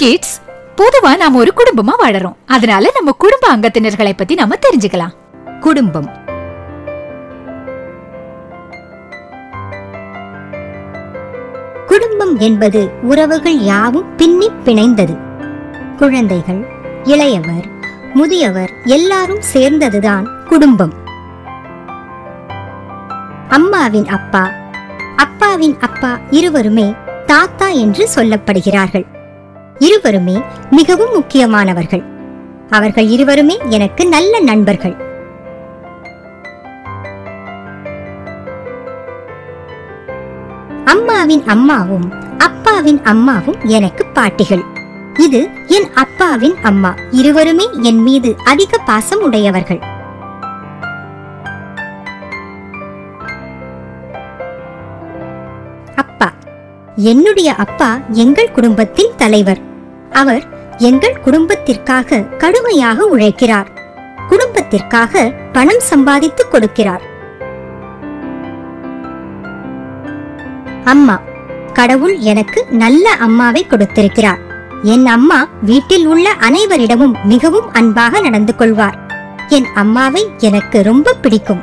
Kids, பொதுவா நாம ஒரு குடும்பமா வாழறோம். அதனால நம்ம குடும்ப அங்கத்தினர்களை பத்தி நாம தெரிஞ்சுக்கலாம். குடும்பம். குடும்பம் என்பது உறவுகள் யாவும் பின்னி பிணைந்தது. குழந்தைகள், இளையவர், முதியவர் எல்லாரும் சேர்ந்ததுதான் குடும்பம். அம்மாவின் அப்பா, அப்பாவின் அப்பா இருவருமே தாத்தா என்று சொல்லப்படுகிறார்கள். இருவருமே மிகவும் முக்கியமானவர்கள். அவர்கள் இருவருமே எனக்கு நல்ல நண்பர்கள். அம்மாவின் அம்மாவும் அப்பாவின் அம்மாவும் எனக்கு பாட்டிகள். இது என் அப்பாவின் அம்மா. இருவருமே என் மீது அதிக பாசம் உடையவர்கள். அப்பா. என்னுடைய அப்பா எங்கள் குடும்பத்தின் தலைவர். அவர் எங்கள் குடும்பத்திற்காக கடுமையாக உழைக்கிறார். குடும்பத்திற்காக பணம் சம்பாதித்து கொடுக்கிறார். அம்மா. கடவுள் எனக்கு நல்ல அம்மாவை கொடுத்திருக்கிறார். என் அம்மா வீட்டில் உள்ள அனைவரிடமும் மிகவும் அன்பாக நடந்து கொள்வார். என் அம்மாவை எனக்கு ரொம்ப பிடிக்கும்.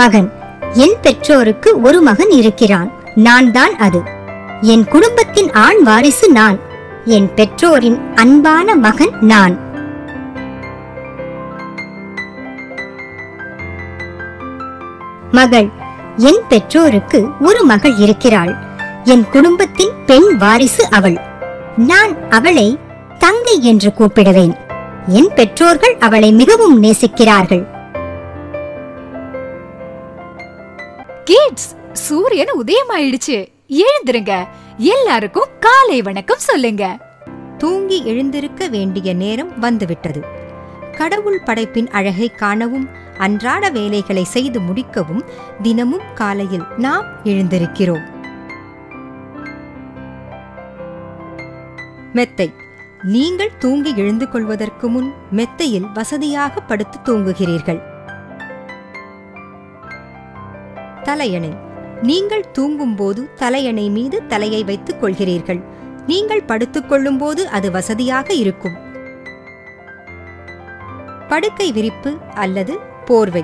மகன். என் பெற்றோருக்கு ஒரு மகன் இருக்கிறான். நான் தான் அது. என் குடும்பத்தின் ஆண் வாரிசு நான். என் பெற்றோரின் அன்பான மகன் நான். மகள். என் பெற்றோருக்கு ஒரு மகள் இருக்கிறாள். என் குடும்பத்தின் பெண் வாரிசு அவள். நான் அவளை தங்கை என்று கூப்பிடுவேன். என் பெற்றோர்கள் அவளை மிகவும் நேசிக்கிறார்கள். கிட்ஸ், சூரியன் உதயமாயிடுச்சு. எழுந்திருங்க. எல்லாருக்கும் காலை வணக்கம் சொல்லுங்க. தூங்கி எழுந்திருக்க வேண்டிய நேரம் வந்துவிட்டது. கடவுள் படைப்பின் அழகை காணவும் அன்றாட வேலைகளை செய்து முடிக்கவும் தினமும் காலையில் நாம் எழுந்திருக்கிறோம். மெத்தை. நீங்கள் தூங்கி எழுந்து கொள்வதற்கு முன் மெத்தையில் வசதியாக படுத்து தூங்குகிறீர்கள். தலையணை. நீங்கள் தூங்கும் போது தலையணை மீது தலையை வைத்துக் கொள்கிறீர்கள். நீங்கள் படுத்துக் கொள்ளும் போது அது வசதியாக இருக்கும். படுக்கை விரிப்பு அல்லது போர்வை.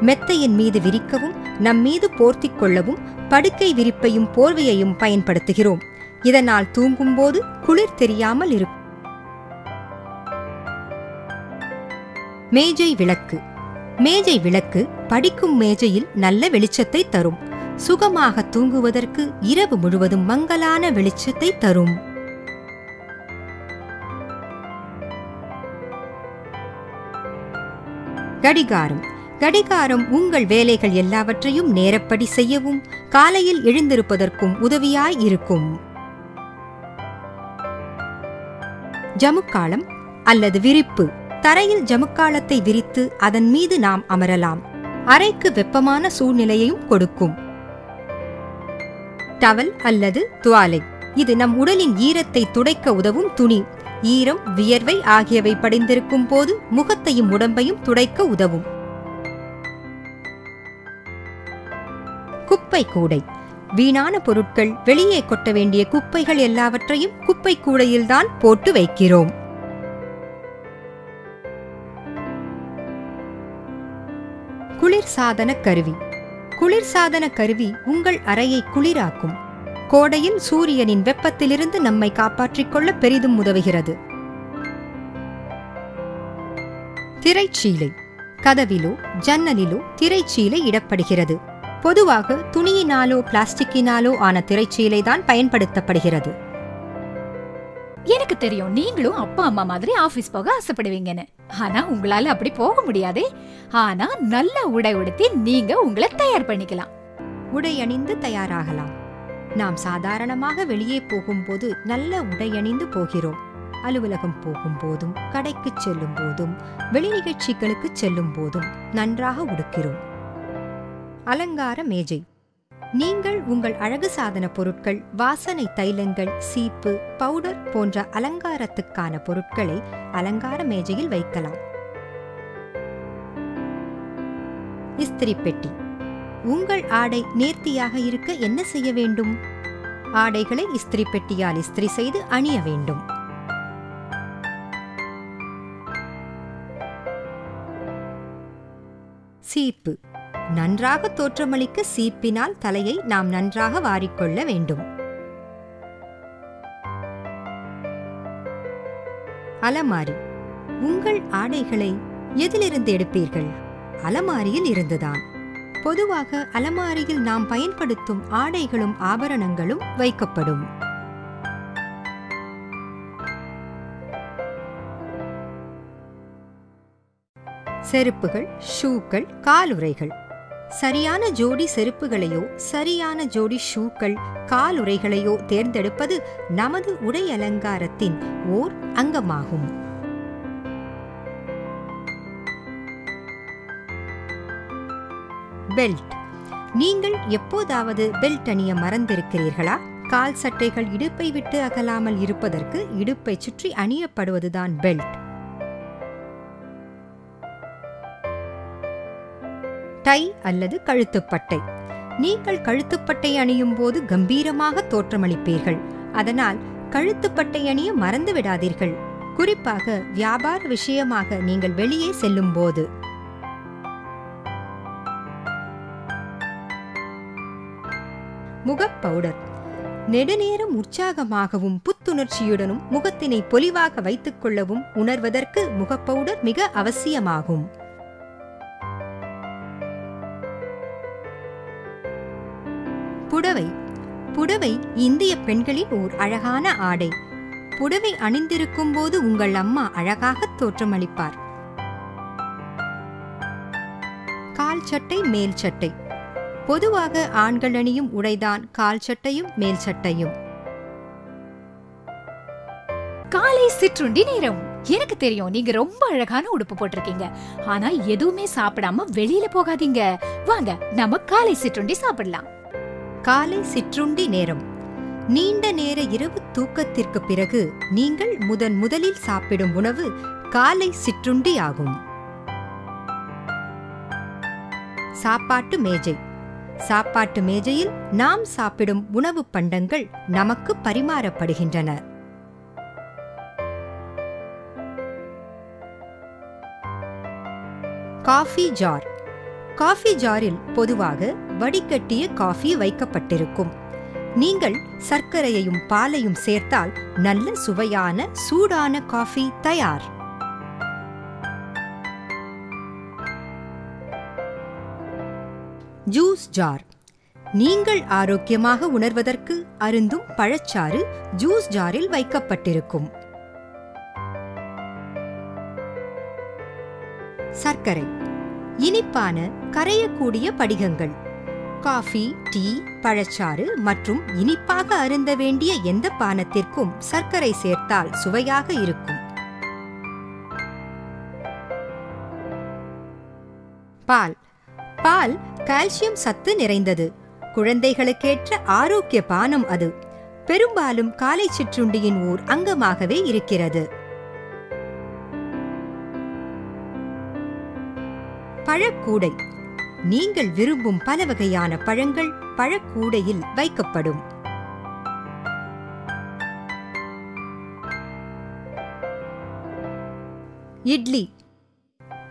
மெத்தையின் மீது விரிக்கவும் நம் மீது போர்த்திக் கொள்ளவும் படுக்கை விரிப்பையும் போர்வையையும் பயன்படுத்துகிறோம். இதனால் தூங்கும்போது குளிர் தெரியாமல் இருக்கும். மேஜை விளக்கு. மேஜை விளக்கு படிக்கும் மேஜையில் நல்ல வெளிச்சத்தை தரும். சுகமாக தூங்குவதற்கு இரவு முழுவதும் மங்கலான வெளிச்சத்தை தரும். கடிகாரம். கடிகாரம் உங்கள் வேலைகள் எல்லாவற்றையும் நேரப்படி செய்யவும் காலையில் எழுந்திருப்பதற்கும் உதவியாய் இருக்கும். ஜமுக்காலம் அல்லது விரிப்பு. தரையில் ஜமுக்காலத்தை விரித்து அதன் மீது நாம் அமரலாம். அறைக்கு வெப்பமான சூழ்நிலையையும் கொடுக்கும். டவல் அல்லது துவாலை. இது நம் உடலின் ஈரத்தை துடைக்க உதவும் துணி. ஈரம், வியர்வை ஆகியவை படிந்திருக்கும் போது முகத்தையும் உடம்பையும் துடைக்க உதவும். குப்பை கூடை. வீணான பொருட்கள், வெளியே கொட்ட வேண்டிய குப்பைகள் எல்லாவற்றையும் குப்பை கூடையில்தான் போட்டு வைக்கிறோம். குளிர்சாதன கருவி. குளிர்சாதன கருவி உங்கள் அறையை குளிராக்கும். கோடையில் சூரியனின் வெப்பத்திலிருந்து நம்மை காப்பாற்றிக் கொள்ள பெரிதும் உதவுகிறது. திரைச்சீலை. கதவிலோ ஜன்னலிலோ திரைச்சீலை இடப்படுகிறது. பொதுவாக துணியினாலோ பிளாஸ்டிக்கினாலோ ஆன திரைச்சீலை தான் பயன்படுத்தப்படுகிறது. எனக்கு தெரியும், நீங்களும் அப்பா அம்மா மாதிரி ஆபீஸ் போக ஆசைப்படுவீங்கன்னு. ஆனா உங்களால அப்படி போக முடியாதே. ஆனா நல்ல உடை உடுத்தி நீங்க உங்களை தயார் பண்ணிக்கலாம். உடை அணிந்து தயாராகலாம். நாம் சாதாரணமாக வெளியே போகும்போது நல்ல உடை அணிந்து போகிறோம். அலுவலகம் போகும் போதும், கடைக்கு செல்லும் போதும், வெளி நிகழ்ச்சிகளுக்கு செல்லும் போதும் நன்றாக உடுக்கிறோம். அலங்கார மேஜை. நீங்கள் உங்கள் அழகு சாதன பொருட்கள், வாசனை தைலங்கள், சீப்பு, பவுடர் போன்ற அலங்காரத்துக்கான பொருட்களை அலங்கார மேஜையில் வைக்கலாம். இஸ்திரி பெட்டி. உங்கள் ஆடை நேர்த்தியாக இருக்க என்ன செய்ய வேண்டும்? ஆடைகளை இஸ்திரி பெட்டியால் இஸ்திரி செய்து அணிய வேண்டும். சீப்பு. நன்றாக தோற்றமளிக்க சீப்பினால் தலையை நாம் நன்றாக வாரிக்கொள்ள வேண்டும். அலமாரி. உங்கள் ஆடைகளை எதிலிருந்து எடுப்பீர்கள்? அலமாரியில் இருந்துதான். பொதுவாக அலமாரியில் நாம் பயன்படுத்தும் ஆடைகளும் ஆபரணங்களும் வைக்கப்படும். செருப்புகள், ஷூக்கள், காலுறைகள். சரியான ஜோடி செருப்புகளையோ சரியான ஜோடி ஷூக்கள், காலுறைகளையோ தேர்ந்தெடுப்பது நமது உடை அலங்காரத்தின் ஓர் அங்கமாகும். பெல்ட். நீங்கள் எப்போதாவது பெல்ட் அணிய மறந்திருக்கிறீர்களா? கால் சட்டைகள் இடுப்பை விட்டு அகலாமல் இருப்பதற்கு இடுப்பை சுற்றி அணியப்படுவதுதான் பெல்ட். டை அல்லது கழுத்துப்பட்டை. நீங்கள் கழுத்துப்பட்டை அணியும் போது கம்பீரமாக தோற்றமளிப்பீர்கள். அதனால் கழுத்துப்பட்டை அணிய மறந்து விடாதீர்கள். குறிப்பாக வியாபார விஷயமாக நீங்கள் வெளியே செல்லும் போது. முகப்பவுடர். நெடுநேரம் உற்சாகமாகவும் புத்துணர்ச்சியுடனும் முகத்தினை பொலிவாக வைத்துக் கொள்ளவும் உணர்வதற்கு முகப்பவுடர் மிக அவசியமாகும். புடவை. புடவை இந்திய பெண்களின் ஓர் அழகான ஆடை. புடவை அணிந்திருக்கும் போது உங்கள் அம்மா அழகாக தோற்றமளிப்பார். கால் சட்டை, மேல் சட்டை. பொதுவாக ஆண்கள் அணியும் உடைதான் கால் சட்டையும் மேல் சட்டையும். காலை சிற்றுண்டி நேரம். எனக்கு தெரியும் நீங்க ரொம்ப அழகான உடுப்பு போட்டிருக்கீங்க. ஆனா எதுவுமே சாப்பிடாம வெளியில போகாதீங்க. வாங்க நம்ம காலை சிற்றுண்டி சாப்பிடலாம். காலை சிற்றுண்டி நேரம். நீண்ட நேர இரவு தூக்கத்திற்கு பிறகு நீங்கள் முதலில் சாப்பிடும் உணவு காலை சிற்றுண்டி ஆகும். சாப்பாட்டு மேஜை. சாப்பாட்டு மேஜையில் நாம் சாப்பிடும் உணவு பண்டங்கள் நமக்கு பரிமாறப்படுகின்றன. Coffee jar. காஃபி ஜாரில் பொதுவாக வடிகட்டிய காஃபி வைக்கப்பட்டிருக்கும். நீங்கள் சர்க்கரையையும் பாலையும் சேர்த்தால் நல்ல சுவையான சூடான காஃபி தயார். Juice jar. நீங்கள் ஆரோக்கியமாக உணர்வதற்கு அருந்தும் பழச்சாறு ஜூஸ் ஜாரில் வைக்கப்பட்டிருக்கும். சர்க்கரை. இனிப்பான கரையக்கூடிய படிகங்கள். காஃபி, டீ, பழச்சாறு மற்றும் இனிப்பாக அருந்த வேண்டிய எந்த பானத்திற்கும் சர்க்கரை சேர்த்தால் சுவையாக இருக்கும். பால். பால் கால்சியம் சத்து நிறைந்தது. குழந்தைகளுக்கேற்ற ஆரோக்கிய பானம் அது. பெரும்பாலும் காலை சிற்றுண்டியின் ஓர் அங்கமாகவே இருக்கிறது. பழக்கூடை. நீங்கள் விரும்பும் பல வகையான பழங்கள் பழக்கூடையில் வைக்கப்படும். இட்லி.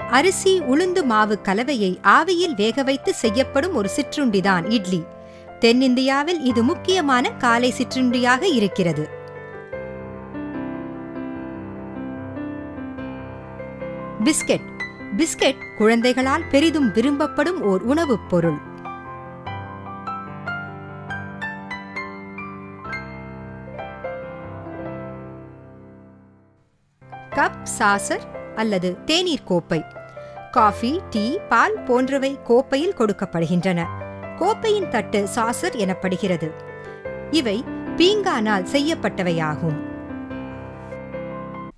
அரிசி உளுந்து மாவு கலவையை ஆவியில் வேக வைத்து செய்யப்படும் ஒரு சிற்றுண்டிதான் இட்லி. தென்னிந்தியாவில் இது முக்கியமான காலை சிற்றுண்டியாக இருக்கிறது. பிஸ்கெட். பிஸ்கெட் குழந்தைகளால் பெரிதும் விரும்பப்படும் ஓர் உணவுப் பொருள். கப், சாசர் அல்லது தேநீர் கோப்பை. காஃபி, டீ, பால் போன்றவை கோப்பையில் கொடுக்கப்படுகின்றன. கோப்பையின் தட்டு சாசர் எனப்படுகிறது. இவை பீங்கானால் செய்யப்பட்டவையாகும்.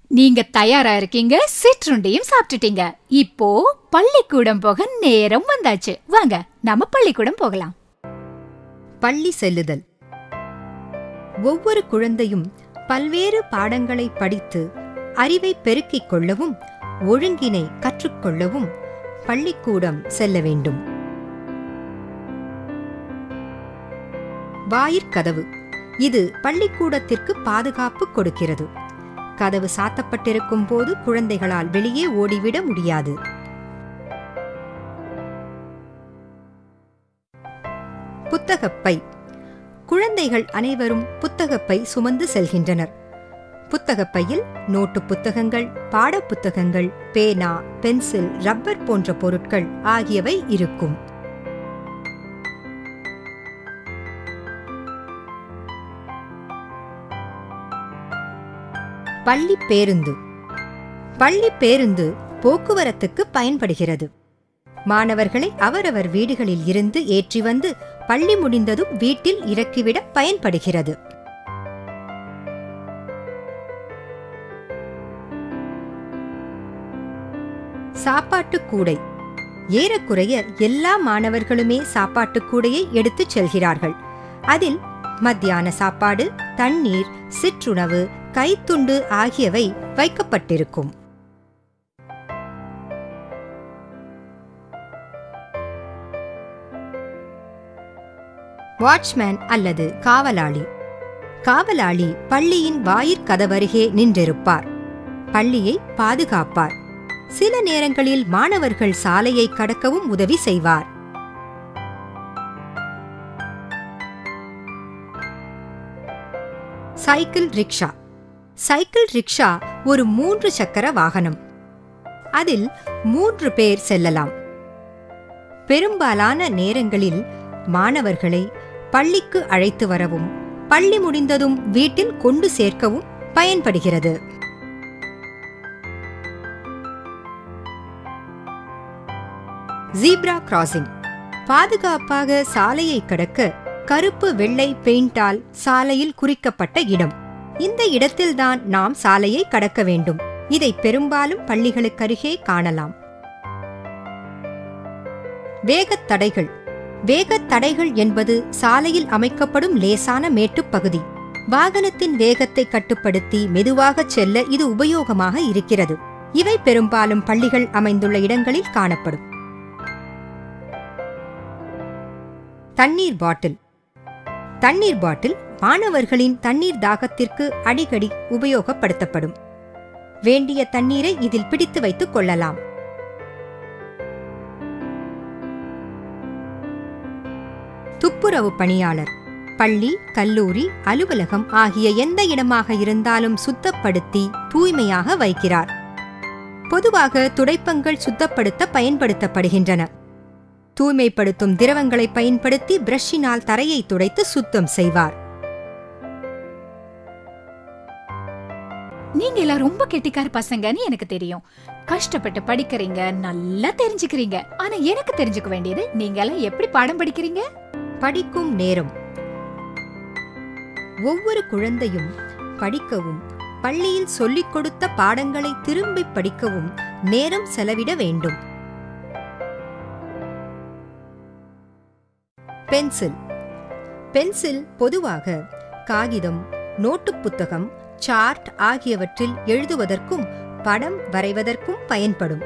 நீங்க தயாரா இருக்கீங்க. சிற்றுண்டியும் சாப்பிட்டுட்டீங்க. இப்போ பள்ளிக்கூடம் போக நேரம் வந்தாச்சு. வாங்க நம்ம பள்ளிக்கூடம் போகலாம். பள்ளி செல்லுதல். ஒவ்வொரு குழந்தையும் பல்வேறு பாடங்களை படித்து அறிவை பெருக்கிக் கொள்ளவும் ஒழுங்கினை கற்றுக்கொள்ளவும் பள்ளிக்கூடம் செல்ல வேண்டும். வாயிற்கதவு. இது பள்ளிக்கூடத்திற்கு பாதுகாப்பு கொடுக்கிறது. கதவு சாத்தப்பட்டிருக்கும் போது குழந்தைகளால் வெளியே ஓடிவிட முடியாது. புத்தகப்பை. குழந்தைகள் அனைவரும் புத்தகப்பை சுமந்து செல்கின்றனர். புத்தகப்பையில் நோட்டு புத்தகங்கள், பாடப்புத்தகங்கள், பேனா, பென்சில், ரப்பர் போன்ற பொருட்கள் ஆகியவை இருக்கும். பள்ளி பேருந்து. பள்ளி பேருந்து போக்குவரத்துக்கு பயன்படுகிறது. மாணவர்களை அவரவர் வீடுகளில் இருந்து ஏற்றி வந்து பள்ளி முடிந்ததும் வீட்டில் இறக்கிவிட பயன்படுகிறது. சாப்பாட்டு கூடை. ஏறக்குறைய எல்லா மாணவர்களுமே சாப்பாட்டு கூடையை எடுத்துச் செல்கிறார்கள். அதில் மத்தியான சாப்பாடு, தண்ணீர், சிற்றுணவு, கைத்துண்டு ஆகியவை வைக்கப்பட்டிருக்கும். வாட்ச்மேன் அல்லது காவலாளி. காவலாளி பள்ளியின் வாயிற்கதவருகே நின்றிருப்பார். பள்ளியை பாதுகாப்பார். சில நேரங்களில் மாணவர்கள் சாலையை கடக்கவும் உதவி செய்வார். Cycle rickshaw. சைக்கிள் ரிக்ஷா ஒரு 3 சக்கர வாகனம். அதில் 3 பேர் செல்லலாம். பெரும்பாலான நேரங்களில் மாணவர்களை பள்ளிக்கு அழைத்து வரவும் பள்ளி முடிந்ததும் வீட்டில் கொண்டு சேர்க்கவும் பயன்படுகிறது. Zebra crossing. பாதுகாப்பாக சாலையை கடக்க கருப்பு வெள்ளை பெயிண்டால் சாலையில் குறிக்கப்பட்ட இடம். இந்த இடத்தில்தான் நாம் சாலையை கடக்க வேண்டும். இதை பெரும்பாலும் பள்ளிகளுக்கருகே காணலாம். வேகத்தடைகள். வேகத்தடைகள் என்பது சாலையில் அமைக்கப்படும் லேசான மேட்டுப்பகுதி. வாகனத்தின் வேகத்தை கட்டுப்படுத்தி மெதுவாகச் செல்ல இது உபயோகமாக இருக்கிறது. இவை பெரும்பாலும் பள்ளிகள் அமைந்துள்ள இடங்களில் காணப்படும். தண்ணீர் பாட்டில். தண்ணீர் பாட்டில் மாணவர்களின் தண்ணீர் தாகத்திற்கு அடிக்கடி உபயோகப்படுத்தப்படும். வேண்டிய தண்ணீரை இதில் பிடித்து வைத்துக் கொள்ளலாம். துப்புரவு பணியாளர். பள்ளி, கல்லூரி, அலுவலகம் ஆகிய எந்த இடமாக இருந்தாலும் சுத்தப்படுத்தி தூய்மையாக வைக்கிறார். பொதுவாக துடைப்பங்கள் சுத்தப்படுத்த பயன்படுத்தப்படுகின்றன. தூய்மைப்படுத்தும் திரவங்களை பயன்படுத்தி பிரஷினால் தரையை துடைத்து சுத்தம் செய்வார். நீங்க எல்லாம் ரொம்ப கெட்டிக்கார பசங்கன்னு எனக்கு தெரியும். கஷ்டப்பட்டு படிக்கிறீங்க, நல்லா தெரிஞ்சுக்கிறீங்க. ஆனா எனக்கு தெரிஞ்சுக்க வேண்டியது, நீங்க எல்லாம் எப்படி பாடம் படிக்கிறீங்க? படிக்கும் நேரம். ஒவ்வொரு குழந்தையும் படிக்கவும் பள்ளியில் சொல்லிக் கொடுத்த பாடங்களை திரும்பி படிக்கவும் நேரம் செலவிட வேண்டும். பென்சில். பென்சில் பொதுவாக காகிதம், நோட்டு புத்தகம், சார்ட் ஆகியவற்றில் எழுதுவதற்கும் படம் வரைவதற்கும் பயன்படும்.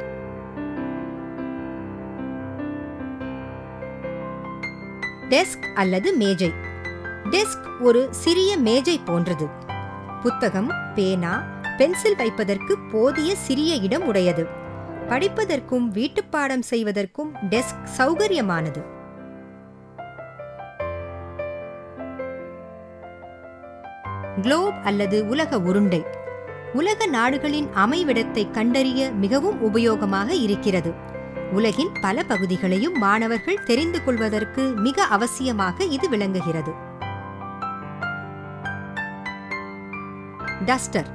டெஸ்க் அல்லது மேஜை. டெஸ்க் ஒரு சிறிய மேஜை போன்றது. புத்தகம், பேனா, பென்சில் வைப்பதற்கு போதிய சிறிய இடம் உடையது. படிப்பதற்கும் வீட்டுப்பாடம் செய்வதற்கும் டெஸ்க் சௌகரியமானது. குளோப் அல்லது உலக உருண்டை. உலக நாடுகளின் அமைவிடத்தை கண்டறிய மிகவும் உபயோகமாக இருக்கிறது. உலகின் பல பகுதிகளையும் மாணவர்கள் தெரிந்து கொள்வதற்கு மிக அவசியமாக இது விளங்குகிறது. டஸ்டர்.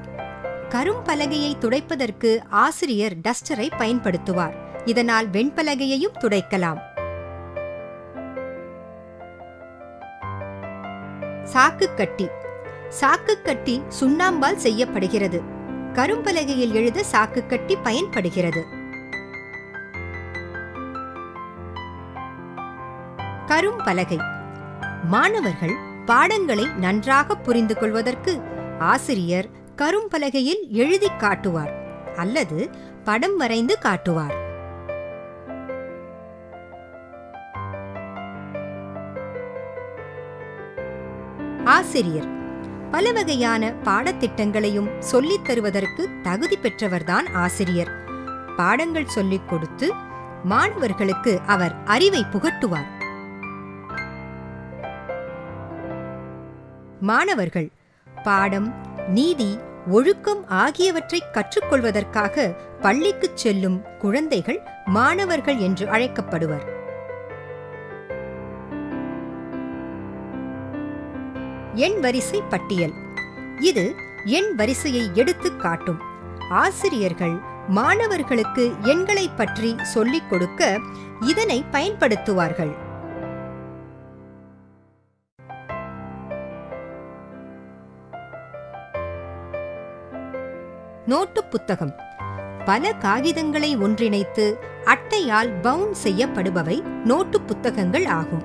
கரும்பலகையை துடைப்பதற்கு ஆசிரியர் டஸ்டரை பயன்படுத்துவார். இதனால் வெண்பலகையையும் துடைக்கலாம். சாக்குக்கட்டி. சாக்குக்கட்டி சுண்ணாம்பால் செய்யப்படுகிறது. கரும்பலகையில் எழுத சாக்குக்கட்டி பயன்படுகிறது. கரும்பலகை. மாணவர்கள் பாடங்களை நன்றாக புரிந்து கொள்வதற்கு ஆசிரியர் கரும்பலகையில் எழுதி காட்டுவார் அல்லது படம் வரைந்து காட்டுவார். ஆசிரியர் பல வகையான பாடத்திட்டங்களையும் சொல்லித் தருவதற்கு தகுதி பெற்றவர்தான் ஆசிரியர். பாடங்கள் சொல்லிக் கொடுத்து மாணவர்களுக்கு அவர் அறிவை புகட்டுவார். மாணவர்கள் பாடம், நீதி, ஒழுக்கம் ஆகியவற்றை கற்றுக்கொள்வதற்காக பள்ளிக்குச் செல்லும் குழந்தைகள் மாணவர்கள் என்று அழைக்கப்படுவர். எண் வரிசை பட்டியல். இது எண் வரிசையை எடுத்துக் காட்டும். ஆசிரியர்கள் மாணவர்களுக்கு எண்களை பற்றி சொல்லிக் கொடுக்க இதனை பயன்படுத்துவார்கள். நோட்டு புத்தகம் பல காகிதங்களை ஒன்றிணைத்து அட்டையால் பவுண்ட் செய்யப்படுபவை நோட்டு புத்தகங்கள் ஆகும்.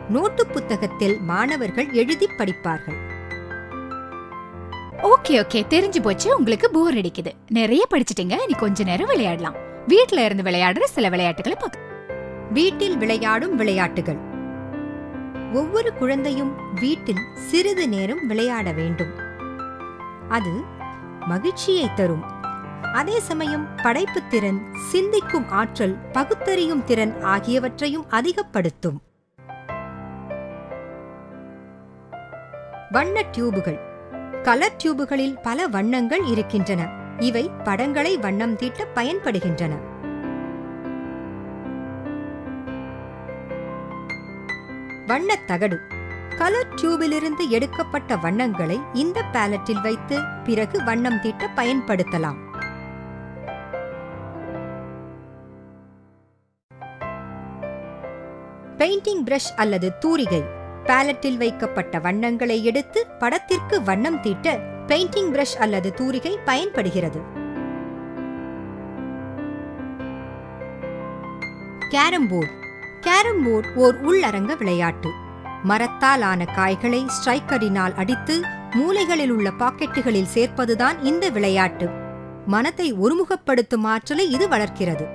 நோட்டு புத்தகத்தில் மாணவர்கள் எழுதி படிப்பார்கள். ஓகே ஓகே, தெரிஞ்சு போச்சு. உங்களுக்கு போர் அடிக்குது, நிறைய படிச்சிட்டீங்க, இனி கொஞ்ச நேரம் விளையாடலாம். வீட்ல இருந்து விளையாடுற சில விளையாட்டுகளை பார்க்க. வீட்டில் விளையாடும் விளையாட்டுகள். ஒவ்வொரு குழந்தையும் வீட்டில் சிறிது நேரம் விளையாட வேண்டும். அது மகிழ்ச்சியை தரும். அதே சமயம் படைப்புத் திறன், சிந்திக்கும் ஆற்றல், பகுத்தறியும் திறன் ஆகியவற்றையும் அதிகப்படுத்தும். வண்ண டியூபுகள். கலர் டியூபுகளில் பல வண்ணங்கள் இருக்கின்றன. இவை படங்களை வண்ணம் தீட்ட பயன்படுகின்றன. வண்ணத் தகடு. கலர் டியூபிலிருந்து எடுக்கப்பட்ட வண்ணங்களை இந்த பேலட்டில் வைத்து பிறகு வண்ணம் தீட்ட பயன்படுத்தலாம். பெயிண்டிங் பிரஷ் அல்லது தூரிகை. பேலட்டில் வைக்கப்பட்ட வண்ணங்களை எடுத்து படத்திற்கு வண்ணம் தீட்ட பெயிண்டிங் பிரஷ் அல்லது தூரிகை பயன்படுகிறது. Carrom board. கேரம் போர்டு ஓர் உள்ளரங்க விளையாட்டு. மரத்தால் ஆன காய்களை ஸ்ட்ரைக்கரினால் அடித்து மூலைகளில் உள்ள பாக்கெட்டுகளில் சேர்ப்பதுதான் இந்த விளையாட்டு. மனத்தை ஒருமுகப்படுத்தும் ஆற்றலை இது வளர்க்கிறது.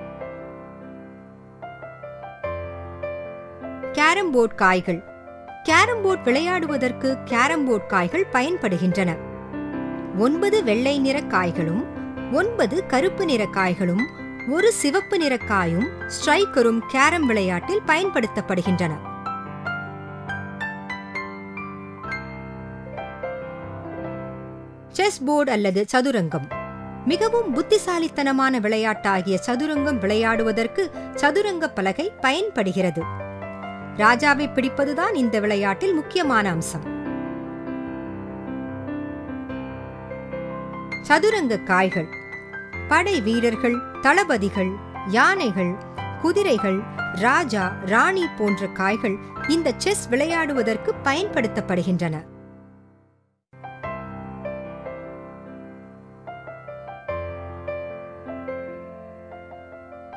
கேரம் போர்டு காய்கள். கேரம் போர்டு விளையாடுவதற்கு கேரம் போர்டு காய்கள் பயன்படுகின்றன. 9 வெள்ளை நிற காய்களும் 9 கருப்பு நிற காய்களும் 1 சிவப்பு நிற காயும் ஸ்ட்ரைக்கரும் கேரம் விளையாட்டில் பயன்படுத்தப்படுகின்றன. செஸ் போர்டு அல்லது சதுரங்கம். மிகவும் புத்திசாலித்தனமான விளையாட்டாகிய சதுரங்கம் விளையாடுவதற்கு சதுரங்க பலகை பயன்படுகிறது. ராஜாவை பிடிப்பதுதான் இந்த விளையாட்டில் முக்கியமான அம்சம். சதுரங்க காய்கள். படை வீரர்கள், தளபதிகள், யானைகள், குதிரைகள், ராஜா, ராணி போன்ற காய்கள் இந்த செஸ் விளையாடுவதற்கு பயன்படுத்தப்படுகின்றன.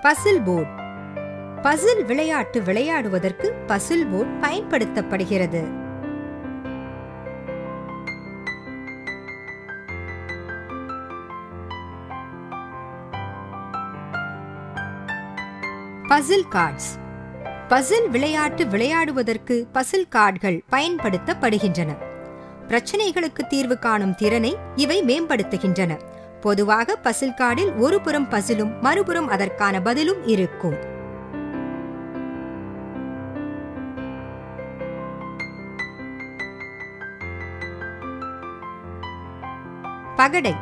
பசில் போர்டு. பசில் விளையாட்டு விளையாடுவதற்கு பசில் போர்டு பயன்படுத்தப்படுகிறது. பசில் கார்ட்ஸ். பசில் விளையாட்டு விளையாடுவதற்கு பசில் கார்டுகள் பயன்படுத்தப்படுகின்றன. பிரச்சனைகளுக்கு தீர்வு காணும் திறனை இவை மேம்படுத்துகின்றன. பொதுவாக பசில் கார்டில் ஒரு புறம் பசிலும் மறுபுறம் அதற்கான பதிலும் இருக்கும். பகடை.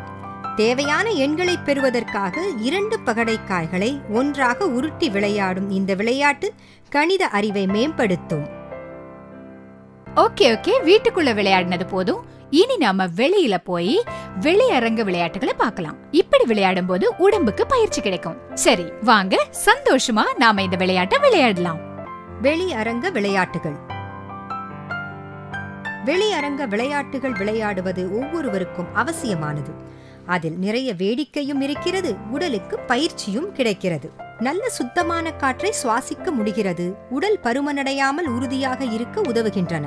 தேவையான எண்களை பெறுவதற்காக 2 பகடைக்காய்களை ஒன்றாக உருட்டி விளையாடும் இந்த விளையாட்டு கணித அறிவை மேம்படுத்தும். ஓகே ஓகே, வீட்டுக்குள்ள விளையாடினது போதும். இனி நாம வெளியில போய் வெளியரங்க விளையாட்டுகளை பார்க்கலாம். இப்படி விளையாடும் போது உடம்புக்கு பயிற்சி கிடைக்கும். சரி வாங்க, சந்தோஷமா நாம இந்த விளையாட்டை விளையாடலாம். வெளியரங்க விளையாட்டுகள். வெளியரங்க விளையாட்டுகள் விளையாடுவது ஒவ்வொருவருக்கும் அவசியமானது. அதில் நிறைய வேடிக்கையும் இருக்கிறது, உடலுக்கு பயிற்சியும் கிடைக்கிறது. நல்ல சுத்தமான காற்றை சுவாசிக்க முடிகிறது. உடல் பருமனடையாமல் உறுதியாக இருக்க உதவுகின்றன.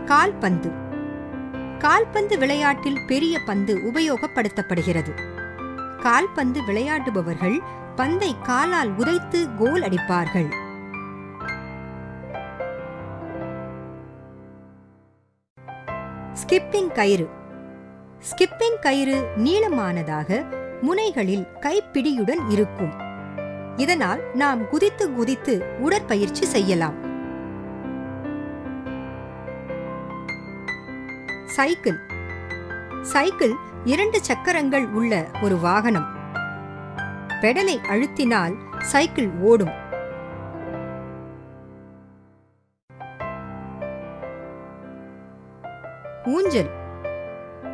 கால்பந்து. கால்பந்து விளையாட்டில் பெரிய பந்து உபயோகப்படுத்தப்படுகிறது. கால்பந்து விளையாடுபவர்கள் பந்தை காலால் உதைத்து கோல் அடிப்பார்கள். ஸ்கிப்பிங் கயிறு. ஸ்கிப்பிங் கயிறு நீளமானதாக முனைகளில் கைப்பிடியுடன் இருக்கும். இதனால் நாம் குதித்து குதித்து உடற்பயிற்சி செய்யலாம். சைக்கிள். சைக்கிள் 2 சக்கரங்கள் உள்ள ஒரு வாகனம். பெடலை அழுத்தினால் சைக்கிள் ஓடும். ஊஞ்சல்.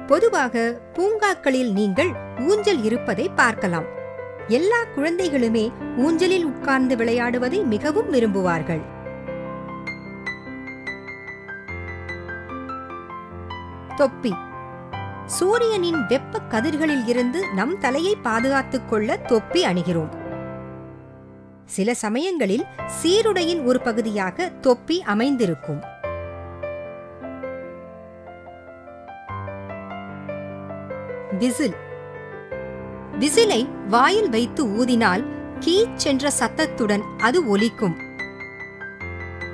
பொதுவாக பூங்காக்களில் நீங்கள் ஊஞ்சல் இருப்பதை பார்க்கலாம். எல்லா குழந்தைகளுமே ஊஞ்சலில் உட்கார்ந்து விளையாடுவதை மிகவும் விரும்புவார்கள். தொப்பி. சூரியனின் வெப்ப கதிர்களில் இருந்து நம் தலையை பாதுகாத்துக் கொள்ள தொப்பி அணிகிறோம். சில சமயங்களில் சீருடையின் ஒரு பகுதியாக தொப்பி அமைந்திருக்கும். விசில். விசிலை வாயில் வைத்து ஊதினால் கீச் என்ற சத்தத்துடன் அது ஒலிக்கும்.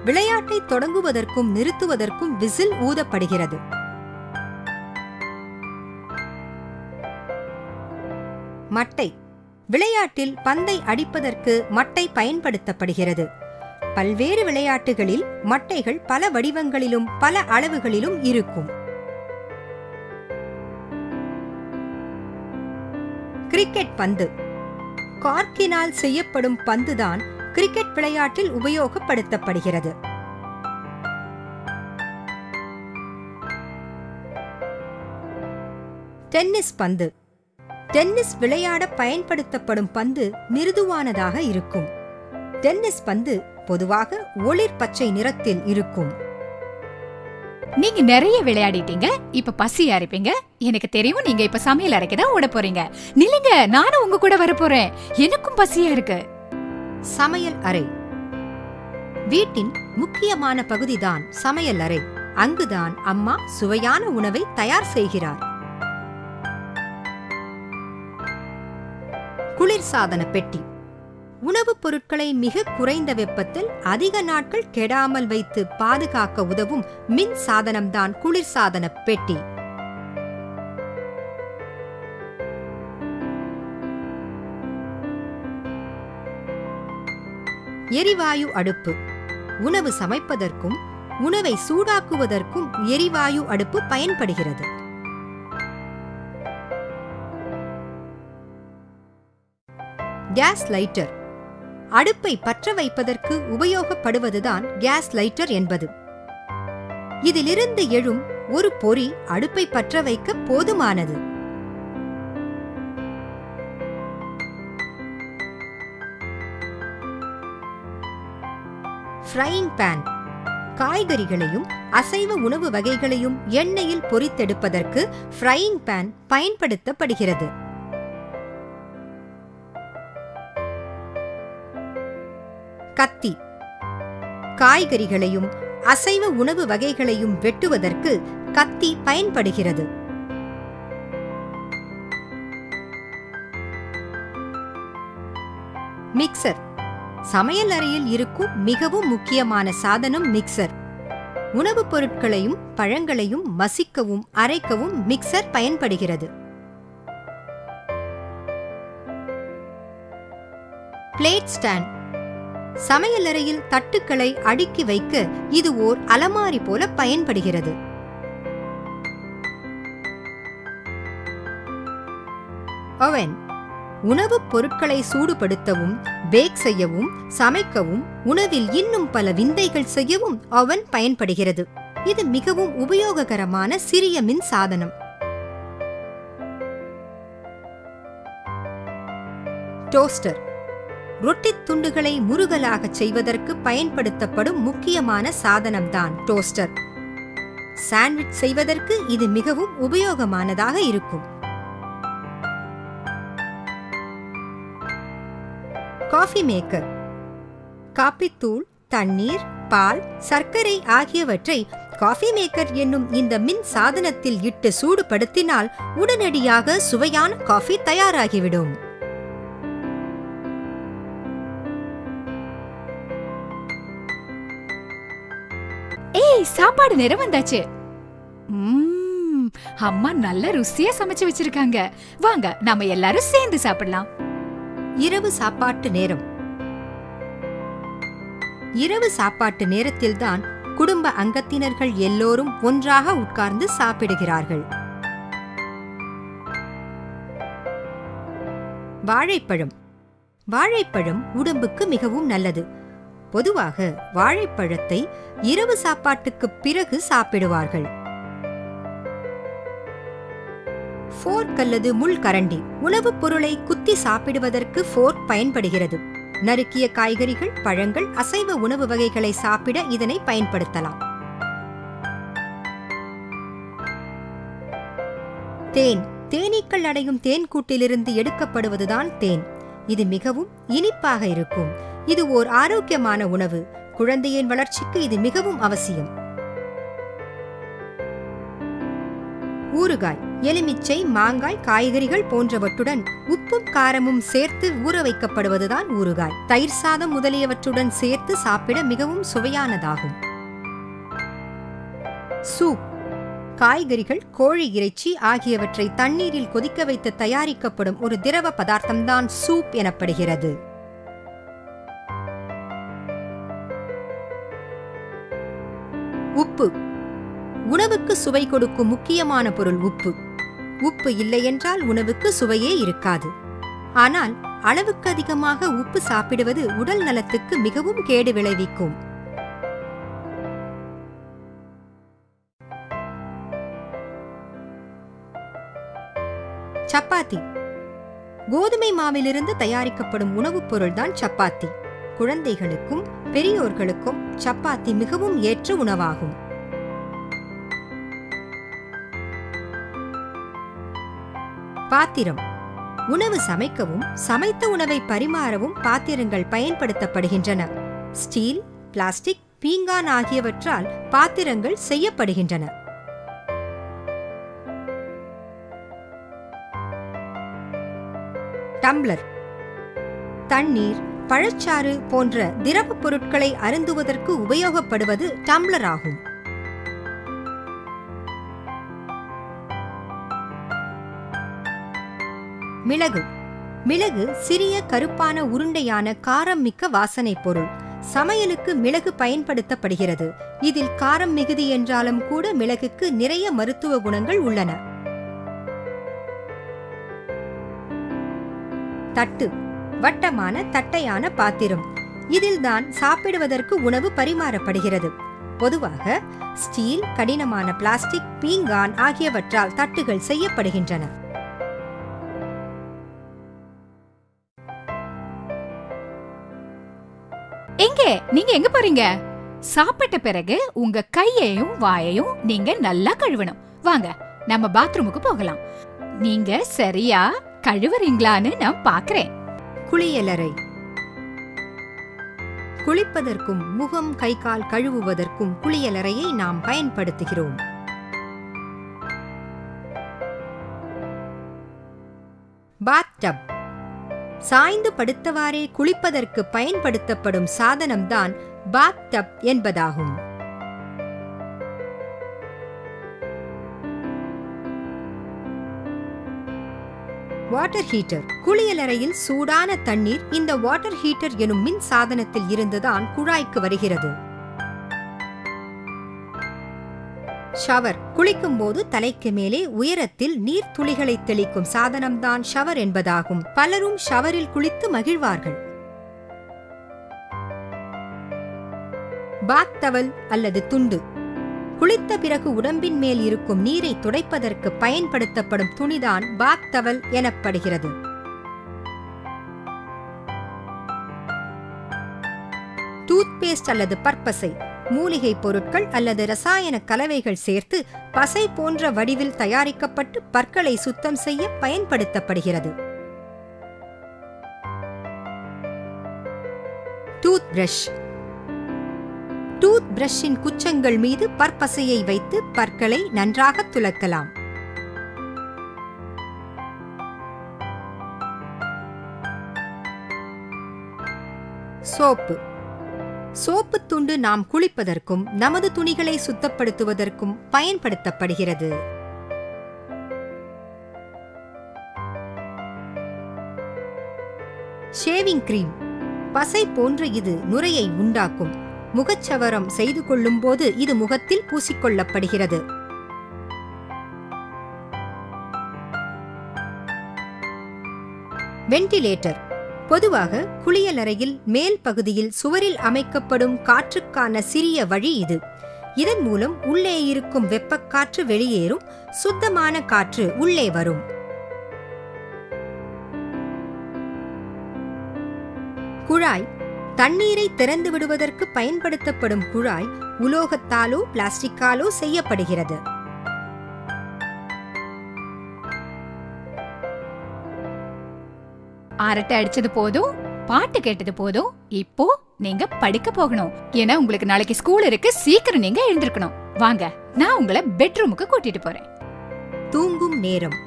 விளையாட்டை தொடங்குவதற்கும் நிறுத்துவதற்கும் விசில் ஊதப்படுகிறது. மட்டை. விளையாட்டில் பந்தை அடிப்பதற்கு மட்டை பயன்படுத்தப்படுகிறது. பல்வேறு விளையாட்டுகளில் மட்டைகள் பல வடிவங்களிலும் பல அளவுகளிலும் இருக்கும். கிரிக்கெட் பந்து. கார்க்கினால் செய்யப்படும் பந்துதான் கிரிக்கெட் விளையாட்டில் உபயோகப்படுத்தப்படுகிறது. டென்னிஸ் பந்து. டென்னிஸ் விளையாட பயன்படுத்தப்படும் பந்து மிருதுவானதாக இருக்கும். டென்னிஸ் பந்து பொதுவாக ஒளிர் பச்சை நிறத்தில் இருக்கும். நீங்க நிறைய விளையாடிட்டீங்க, இப்ப பசியா இருப்பீங்க. எனக்கு தெரியும் நீங்க இப்ப சமையல் அறைக்கு தான் ஓட போறீங்க. நில்லுங்க, நானும் உங்க கூட வர போறேன். எனக்கும் பசியா இருக்கு. சமையல் அறை. வீட்டின் முக்கியமான பகுதிதான் சமையல் அறை. அங்குதான் அம்மா சுவையான உணவை தயார் செய்கிறார். குளிர்சாதன பெட்டி. உணவுப் பொருட்களை மிக குறைந்த வெப்பத்தில் அதிக நாட்கள் கெடாமல் வைத்து பாதுகாக்க உதவும் மின் சாதனம்தான் குளிர்சாதன பெட்டி. எரிவாயு அடுப்பு. உணவு சமைப்பதற்கும் உணவை சூடாக்குவதற்கும் எரிவாயு அடுப்பு பயன்படுகிறது. Case lighter. அடுப்பை பற்ற வைப்பதற்கு உபயோகப்படுவதுதான் கேஸ் லைட்டர் என்பது. இதிலிருந்து எழும் ஒரு பொறி அடுப்பை பற்ற வைக்க போதுமானது. Frying pan. காய்கறிகளையும் அசைவ உணவு வகைகளையும் எண்ணெயில் பொரித்தெடுப்பதற்கு ஃப்ரையிங் பேன் பயன்படுத்தப்படுகிறது. கத்தி. காய்கறிகளையும் அசைவ உணவு வகைகளையும் வெட்டுவதற்கு கத்தி பயன்படுகிறது. மிக்சர். சமையல் அறையில் இருக்கும் மிகவும் முக்கியமான சாதனம் மிக்சர். உணவுப் பொருட்களையும் பழங்களையும் மசிக்கவும் அரைக்கவும் மிக்சர் பயன்படுகிறது. Plate stand. சமையலறையில் தட்டுக்களை அடுக்கி வைக்க இது ஓர் அலமாரி போல பயன்படுகிறது. ஓவன். உணவுப் பொருட்களை சூடுபடுத்தவும் பேக் செய்யவும் சமைக்கவும் உணவில் இன்னும் பல விந்தைகள் செய்யவும் ஓவன் பயன்படுகிறது. இது மிகவும் உபயோககரமான சிறிய மின் சாதனம். டோஸ்டர். ரொட்டித் துண்டுகளை முருகலாக செய்வதற்கு பயன்படுத்தப்படும் முக்கியமான சாதனம்தான் டோஸ்டர். சாண்ட்விச் செய்வதற்கு இது மிகவும் உபயோகமானதாக இருக்கும். Coffee maker. காப்பித்தூள், தண்ணீர், பால், சர்க்கரை ஆகியவற்றை காஃபி மேக்கர் என்னும் இந்த மின் சாதனத்தில் இட்டு சூடுபடுத்தினால் உடனடியாக சுவையான காஃபி தயாராகிவிடும். ஏய், சாப்பாடு நேரம் வந்தாச்சு. அம்மா நல்ல ருசியா சமைச்சு வச்சிருக்காங்க. வாங்க நாம எல்லாரும் சேர்ந்து சாப்பிடலாம். இரவு சாப்பாட்டு நேரம். இரவு சாப்பாட்டு நேரத்தில்தான் குடும்ப அங்கத்தினர்கள் எல்லோரும் ஒன்றாக உட்கார்ந்து சாப்பிடுகிறார்கள். வாழைப்பழம். வாழைப்பழம் உடம்புக்கு மிகவும் நல்லது. பொதுவாக வாழைப்பழத்தை இரவு சாப்பாட்டுக்கு பிறகு சாப்பிடுவார்கள். ஃபோர்க் அல்லது முள் கரண்டி. உணவுப் பொருளை குத்தி சாப்பிடுவதற்கு ஃபோர்க் பயன்படுகிறது. நறுக்கிய காய்கறிகள், பழங்கள், அசைவ உணவு வகைகளை சாப்பிட இதனை பயன்படுத்தலாம். தேன். தேனீக்கள் அடையும் தேன்கூட்டிலிருந்து எடுக்கப்படுவதுதான் தேன். இது மிகவும் இனிப்பாக இருக்கும். இது ஓர் ஆரோக்கியமான உணவு. குழந்தையின் வளர்ச்சிக்கு இது மிகவும் அவசியம். ஊறுகாய். எலுமிச்சை, மாங்காய், காய்கறிகள் போன்றவற்றுடன் உப்பும் காரமும் சேர்த்து ஊற வைக்கப்படுவதுதான் ஊறுகாய். தயிர் சாதம் முதலியவற்றுடன் சேர்த்து சாப்பிட மிகவும் சுவையானதாகும். சூப். காய்கறிகள், கோழி இறைச்சி ஆகியவற்றை தண்ணீரில் கொதிக்க வைத்து தயாரிக்கப்படும் ஒரு திரவ பதார்த்தம்தான் சூப் எனப்படுகிறது. உப்பு. உணவுக்கு சுவை கொடுக்கும் முக்கியமான பொருள் உப்பு. உப்பு இல்லையென்றால் உணவுக்கு சுவையே இருக்காது. ஆனால் அளவுக்கு அதிகமாக உப்பு சாப்பிடுவது உடல் நலத்துக்கு மிகவும் கேடு விளைவிக்கும். சப்பாத்தி. கோதுமை மாவிலிருந்து தயாரிக்கப்படும் உணவுப் பொருள்தான் சப்பாத்தி. குழந்தைகளுக்கும் பெரியோர்களுக்கும் சப்பாத்தி மிகவும் ஏற்ற உணவாகும். பாத்திரம். உணவு சமைக்கவும் சமைத்த உணவை பரிமாறவும் பாத்திரங்கள் பயன்படுத்தப்படுகின்றன. ஸ்டீல், பிளாஸ்டிக், பீங்கான் ஆகியவற்றால் பாத்திரங்கள் செய்யப்படுகின்றன. டம்ளர். தண்ணீர், பழச்சாறு போன்ற திரவப் பொருட்களை அருந்துவதற்கு உபயோகப்படுவது டம்ளர் ஆகும். மிளகு. மிளகு சிறிய கருப்பான உருண்டையான காரம் மிக்க வாசனை பொருள். சமையலுக்கு மிளகு பயன்படுத்தப்படுகிறது. இதில் காரம் மிகுதி என்றாலும் கூட மிளகுக்கு நிறைய மருத்துவ குணங்கள் உள்ளன. தட்டு. வட்டமான தட்டையான பாத்திரம். இதில்தான் சாப்பிடுவதற்கு உணவு பரிமாறப்படுகிறது. பொதுவாக ஸ்டீல், கடினமான பிளாஸ்டிக், பீங்கான் ஆகியவற்றால் தட்டுகள் செய்யப்படுகின்றன. நீங்க எங்க போறீங்க? சாப்பிட்ட பிறகு உங்க கையையும் வாயையும் நீங்க நல்லா கழுவணும். வாங்க நம்ம பாத்ரூமுக்கு போகலாம். நீங்க சரியா கழுவுறீங்களான்னு நான் பாக்குறேன். குளியலறை. குளிப்பதற்கும் முகம், கை, கால் கழுவுவதற்கும் குளியலறையை நாம் பயன்படுத்துகிறோம். பாத்டப். சாய்ந்து படுத்தவாறே குளிப்பதற்கு பயன்படுத்தப்படும் சாதனம்தான் பாத்டப் என்பதாகும். Water heater. குளியலறையில் சூடான தண்ணீர் இந்த வாட்டர் ஹீட்டர் எனும் மின் சாதனத்தில் இருந்துதான் குழாய்க்கு வருகிறது. ஷவர். குளிக்கும் போது தலைக்கு மேலே உயரத்தில் நீர் துளிகளை தெளிக்கும் சாதனம்தான் ஷவர் என்பதாகும். பலரும் ஷவரில் குளித்து மகிழ்வார்கள். பாத் டவல் அல்லது துண்டு. குளித்த பிறகு உடம்பின் மேல் இருக்கும் நீரை துடைப்பதற்கு பயன்படுத்தப்படும் துணிதான் பாத் டவல் எனப்படுகிறது. டூத் பேஸ்ட் அல்லது பற்பசை. மூலிகை பொருட்கள் அல்லது ரசாயன கலவைகள் சேர்த்து பசை போன்ற வடிவில் தயாரிக்கப்பட்டு பற்களை சுத்தம் செய்ய பயன்படுத்தப்படுகிறது. Tooth brush. டூத் பிரஷின் குச்சங்கள் மீது பற்பசையை வைத்து பற்களை நன்றாக துலக்கலாம். சோப்பு. சோப்பு துண்டு நாம் குளிப்பதற்கும் நமது துணிகளை சுத்தப்படுத்துவதற்கும் பயன்படுத்தப்படுகிறது. Shaving cream. பசை போன்ற இது நுரையை உண்டாக்கும். முகச்சவரம் செய்து கொள்ளும் போது இது முகத்தில் பூசிக்கொள்ளப்படுகிறது. வென்டிலேட்டர். பொதுவாக குளியலறையில் மேல் பகுதியில் சுவரில் அமைக்கப்படும் காற்றுக்கான சிறிய வழி இது. இதன் மூலம் உள்ளே இருக்கும் வெப்பக்காற்று வெளியேறும், சுத்தமான காற்று உள்ளே வரும். குழாய். தண்ணீரை திறந்து விடுவதற்கு பயன்படுத்தப்படும் குழாய் உலோகத்தாலோ பிளாஸ்டிக்காலோ செய்யப்படுகிறது. அரட்டை அடிச்சது போதும், பாட்டு கேட்டது போதும். இப்போ நீங்க படுக்க போகணும். ஏன்னா உங்களுக்கு நாளைக்கு ஸ்கூல் இருக்கு. சீக்கிரம் நீங்க எழுந்திருக்கணும். வாங்க, நான் உங்களை பெட்ரூமுக்கு கூட்டிட்டு போறேன். தூங்கும் நேரம்.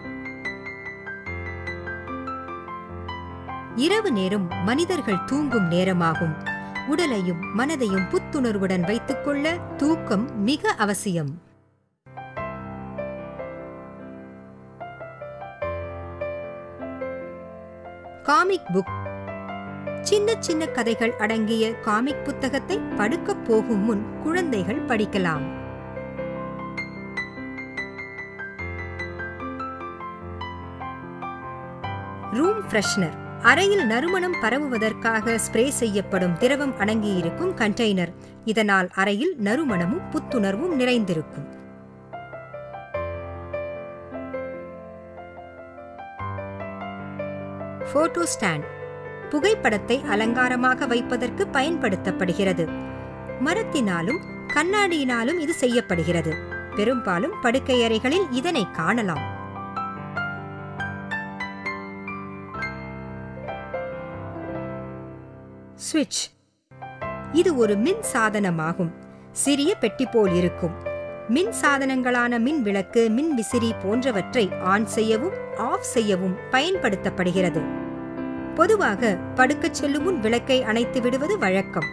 இரவு நேரம் மனிதர்கள் தூங்கும் நேரமாகும். உடலையும் மனதையும் புத்துணர்வுடன் வைத்துக் கொள்ள தூக்கம் மிக அவசியம். Comic book. சின்ன சின்ன கதைகள் அடங்கிய காமிக் புத்தகத்தை படுக்க போகும் முன் குழந்தைகள் படிக்கலாம். Room freshener. அறையில் நறுமணம் பரவுவதற்காக ஸ்ப்ரே செய்யப்படும் திரவம் அடங்கியிருக்கும் கண்டெய்னர். இதனால் அறையில் நறுமணமும் புத்துணர்வும் நிறைந்திருக்கும். Photo stand. புகைப்படத்தை அலங்காரமாக வைப்பதற்கு பயன்படுத்தப்படுகிறது. மரத்தினாலும் கண்ணாடியினாலும் இது செய்யப்படுகிறது. பெரும்பாலும் படுக்கை அறைகளில் இதனை காணலாம். சுவிட்ச். இது ஒரு மின் சாதனமாகும். சிறிய பெட்டி போல் இருக்கும். மின் சாதனங்களான மின் விளக்கு, மின் விசிறி போன்றவற்றை ஆன் செய்யவும் ஆஃப் செய்யவும் பயன்படுத்தப்படுகிறது. பொதுவாக படுக்கச் செல்லும் முன் விளக்கை அணைத்து விடுவது வழக்கம்.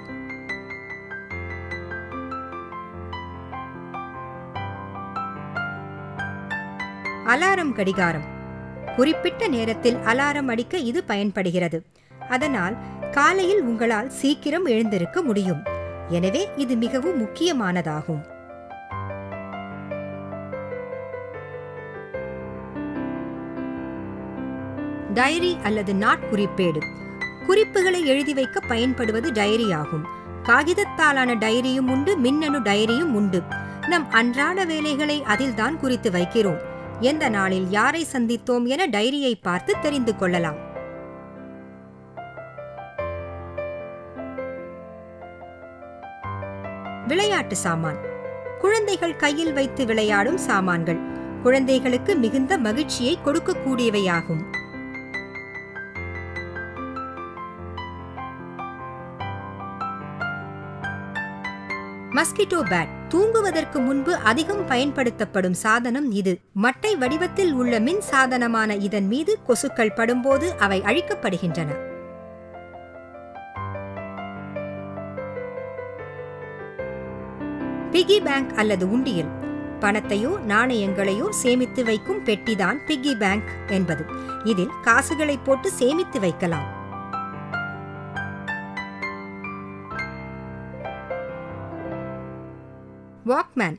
அலாரம் கடிகாரம். குறிப்பிட்ட நேரத்தில் அலாரம் அடிக்க இது பயன்படுகிறது. அதனால் காலையில் உங்களால் சீக்கிரம் எழுந்திருக்க முடியும். எனவே இது மிகவும் முக்கியமானதாகும். டைரி அல்லது நாட்குறிப்பேடு. குறிப்புகளை எழுதி வைக்க பயன்படுவது டைரி ஆகும். காகிதத்தாலான டைரியும் உண்டு, மின்னணு டைரியும் உண்டு. நம் அன்றாட வேலைகளை அதில்தான் குறித்து வைக்கிறோம். எந்த நாளில் யாரை சந்தித்தோம் என டைரியை பார்த்து தெரிந்து கொள்ளலாம். விளையாட்டு சாமான். குழந்தைகள் கையில் வைத்து விளையாடும் சாமான்கள். குழந்தைகளுக்கு மிகுந்த மகிழ்ச்சியை கொடுக்கக்கூடியவையாகும். Mosquito bat. தூங்குவதற்கு முன்பு அதிகம் பயன்படுத்தப்படும் சாதனம் இது. மட்டை வடிவத்தில் உள்ள மின் சாதனமான இதன் மீது கொசுக்கள் படும்போது அவை அழிக்கப்படுகின்றன. பிகி பேங்க் அல்லது உண்டியல். பணத்தையோ நாணயங்களையோ சேமித்து வைக்கும் பெட்டிதான் பிகி பேங்க் என்பது. இதில் காசுகளை போட்டு சேமித்து வைக்கலாம். வாக்மேன்.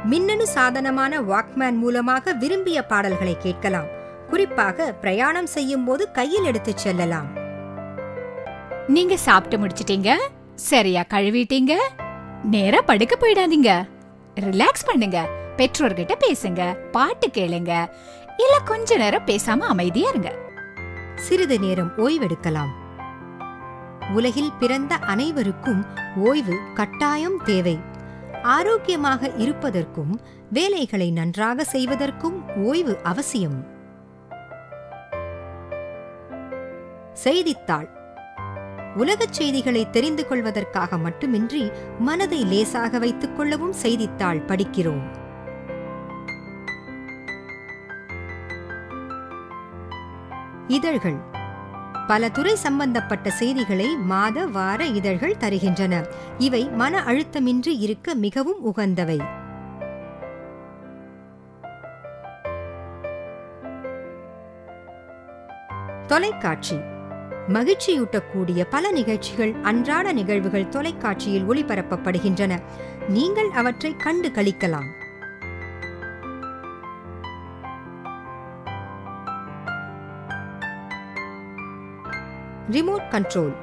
மின்னணு சாதனமான வாக்மேன் மூலமாக விரும்பிய பாடல்களை கேட்கலாம். குறிப்பாக பிரயாணம் செய்யும் போது கையில் எடுத்துச் செல்லலாம். நீங்க சாப்பிட்டு முடிச்சிட்டீங்க, சரியா கழுவிட்டீங்க, நேரா படுக்க போயிடாதீங்க. ரிலாக்ஸ் பண்ணுங்க. பெற்றோர்கிட்ட பேசுங்க, பாட்டு கேளுங்க, இல்ல கொஞ்ச நேரம் பேசாம அமைதியா இருங்க. சிறிது நேரம் ஓய்வெடுக்கலாம். உலகில் பிறந்த அனைவருக்கும் ஓய்வு கட்டாயம் தேவை. ஆரோக்கியமாக இருப்பதற்கும் வேலைகளை நன்றாக செய்வதற்கும் ஓய்வு அவசியம். செய்தித்தாள். உலகச் செய்திகளை தெரிந்து கொள்வதற்காக மட்டுமின்றி மனதை லேசாக வைத்துக் கொள்ளவும் செய்தித்தாள் படிக்கிறோம். இதழ்கள். பல துறை சம்பந்தப்பட்ட செய்திகளை மாத வார இதழ்கள் தருகின்றன. இவை மன அழுத்தமின்றி இருக்க மிகவும் உகந்தவை. தொலைக்காட்சி. மகிழ்ச்சியூட்டக்கூடிய பல நிகழ்ச்சிகள், அன்றாட நிகழ்வுகள் தொலைக்காட்சியில் ஒளிபரப்பப்படுகின்றன. நீங்கள் அவற்றை கண்டு களிக்கலாம். Remote control.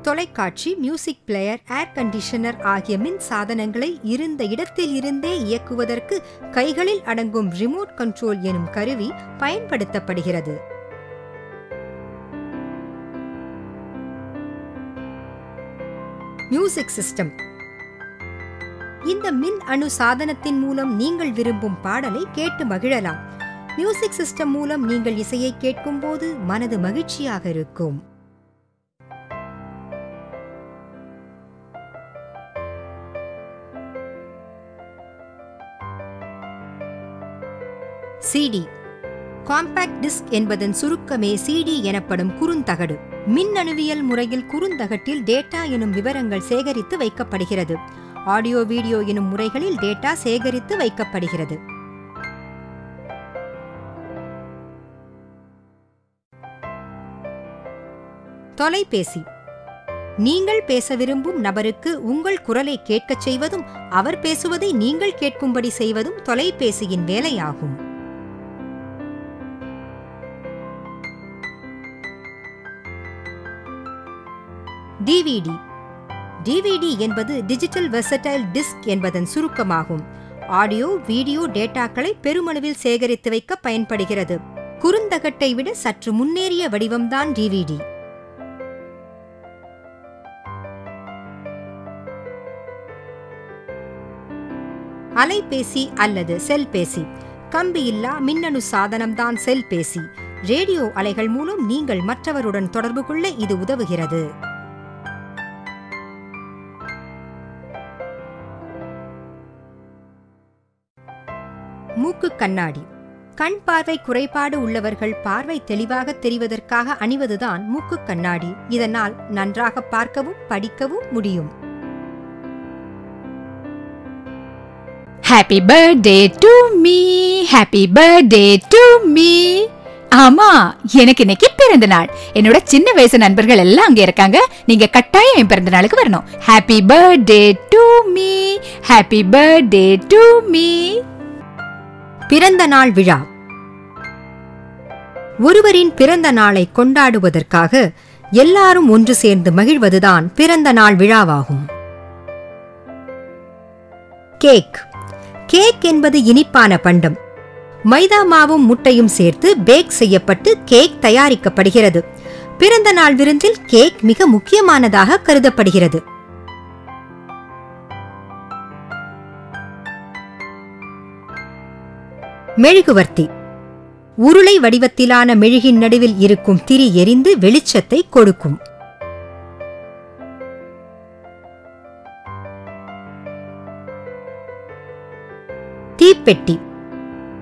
தொலைக்காட்சி, மியூசிக் பிளேயர், ஏர் கண்டிஷனர் ஆகிய மின் சாதனங்களை இருந்த இடத்தில் இருந்தே இயக்குவதற்கு கைகளில் அடங்கும் ரிமோட் கண்ட்ரோல் எனும் கருவி பயன்படுத்தப்படுகிறது. Music system. இந்த மின் அணு சாதனத்தின் மூலம் நீங்கள் விரும்பும் பாடலை கேட்டு மகிழலாம். மியூசிக் சிஸ்டம் மூலம் நீங்கள் இசையை கேட்கும் போது மனது மகிழ்ச்சியாக இருக்கும். சிடி. காம்பாக்ட் டிஸ்க் என்பதன் சுருக்கமே சிடி எனப்படும் குறுந்தகடு. மின்னணுவியல் முறையில் குறுந்தகட்டில் டேட்டா எனும் விவரங்கள் சேகரித்து வைக்கப்படுகிறது. ஆடியோ, வீடியோ எனும் முறைகளில் டேட்டா சேகரித்து வைக்கப்படுகிறது. தொலைபேசி. நீங்கள் பேச விரும்பும் நபருக்கு உங்கள் குரலை கேட்கச் செய்வதும் அவர் பேசுவதை நீங்கள் கேட்கும்படி செய்வதும் தொலைபேசியின் வேலையாகும். டிவிடி. டிவிடி என்பது டிஜிட்டல் வெர்சடைல் டிஸ்க் என்பதன் சுருக்கமாகும். ஆடியோ, வீடியோ டேட்டாக்களை பெருமளவில் சேகரித்து வைக்க பயன்படுகிறது. குறுந்தகட்டை விட சற்று முன்னேறிய வடிவம்தான் டிவிடி. அலைபேசி அல்லது செல்பேசி. கம்பியில்லா மின்னணு சாதனம்தான் செல்பேசி. ரேடியோ அலைகள் மூலம் நீங்கள் மற்றவருடன் தொடர்பு கொள்ள இது உதவுகிறது. மூக்கு கண்ணாடி. கண் பார்வை குறைபாடு உள்ளவர்கள் பார்வை தெளிவாக தெரிவதற்காக அணிவதுதான் மூக்கு கண்ணாடி. இதனால் நன்றாக பார்க்கவும் படிக்கவும் முடியும். Happy birthday to me, happy birthday to me. ஆமா, எனக்கு இன்னைக்கு பிறந்த நாள். என்னோட சின்ன வயசு நண்பர்கள் எல்லாம் அங்க இருக்காங்க. நீங்க கட்டாயம் என் பிறந்த நாளுக்கு வரணும். Happy birthday to me, happy birthday to me. பிறந்த நாள் விழா. ஒருவரின் பிறந்த நாளை கொண்டாடுவதற்காக எல்லாரும் ஒன்று சேர்ந்து மகிழ்வதுதான் பிறந்த நாள் விழாவாகும். கேக். கேக் என்பது இனிப்பான பண்டம். மைதா மாவும் முட்டையும் சேர்த்து பேக் செய்யப்பட்டு கேக் தயாரிக்கப்படுகிறது. பிறந்த நாள் விருந்தில் கேக் மிக முக்கியமானதாக கருதப்படுகிறது. மெழுகுவர்த்தி. உருளை வடிவத்திலான மெழுகின் நடுவில் இருக்கும் திரி எரிந்து வெளிச்சத்தை கொடுக்கும். தீப்பெட்டி.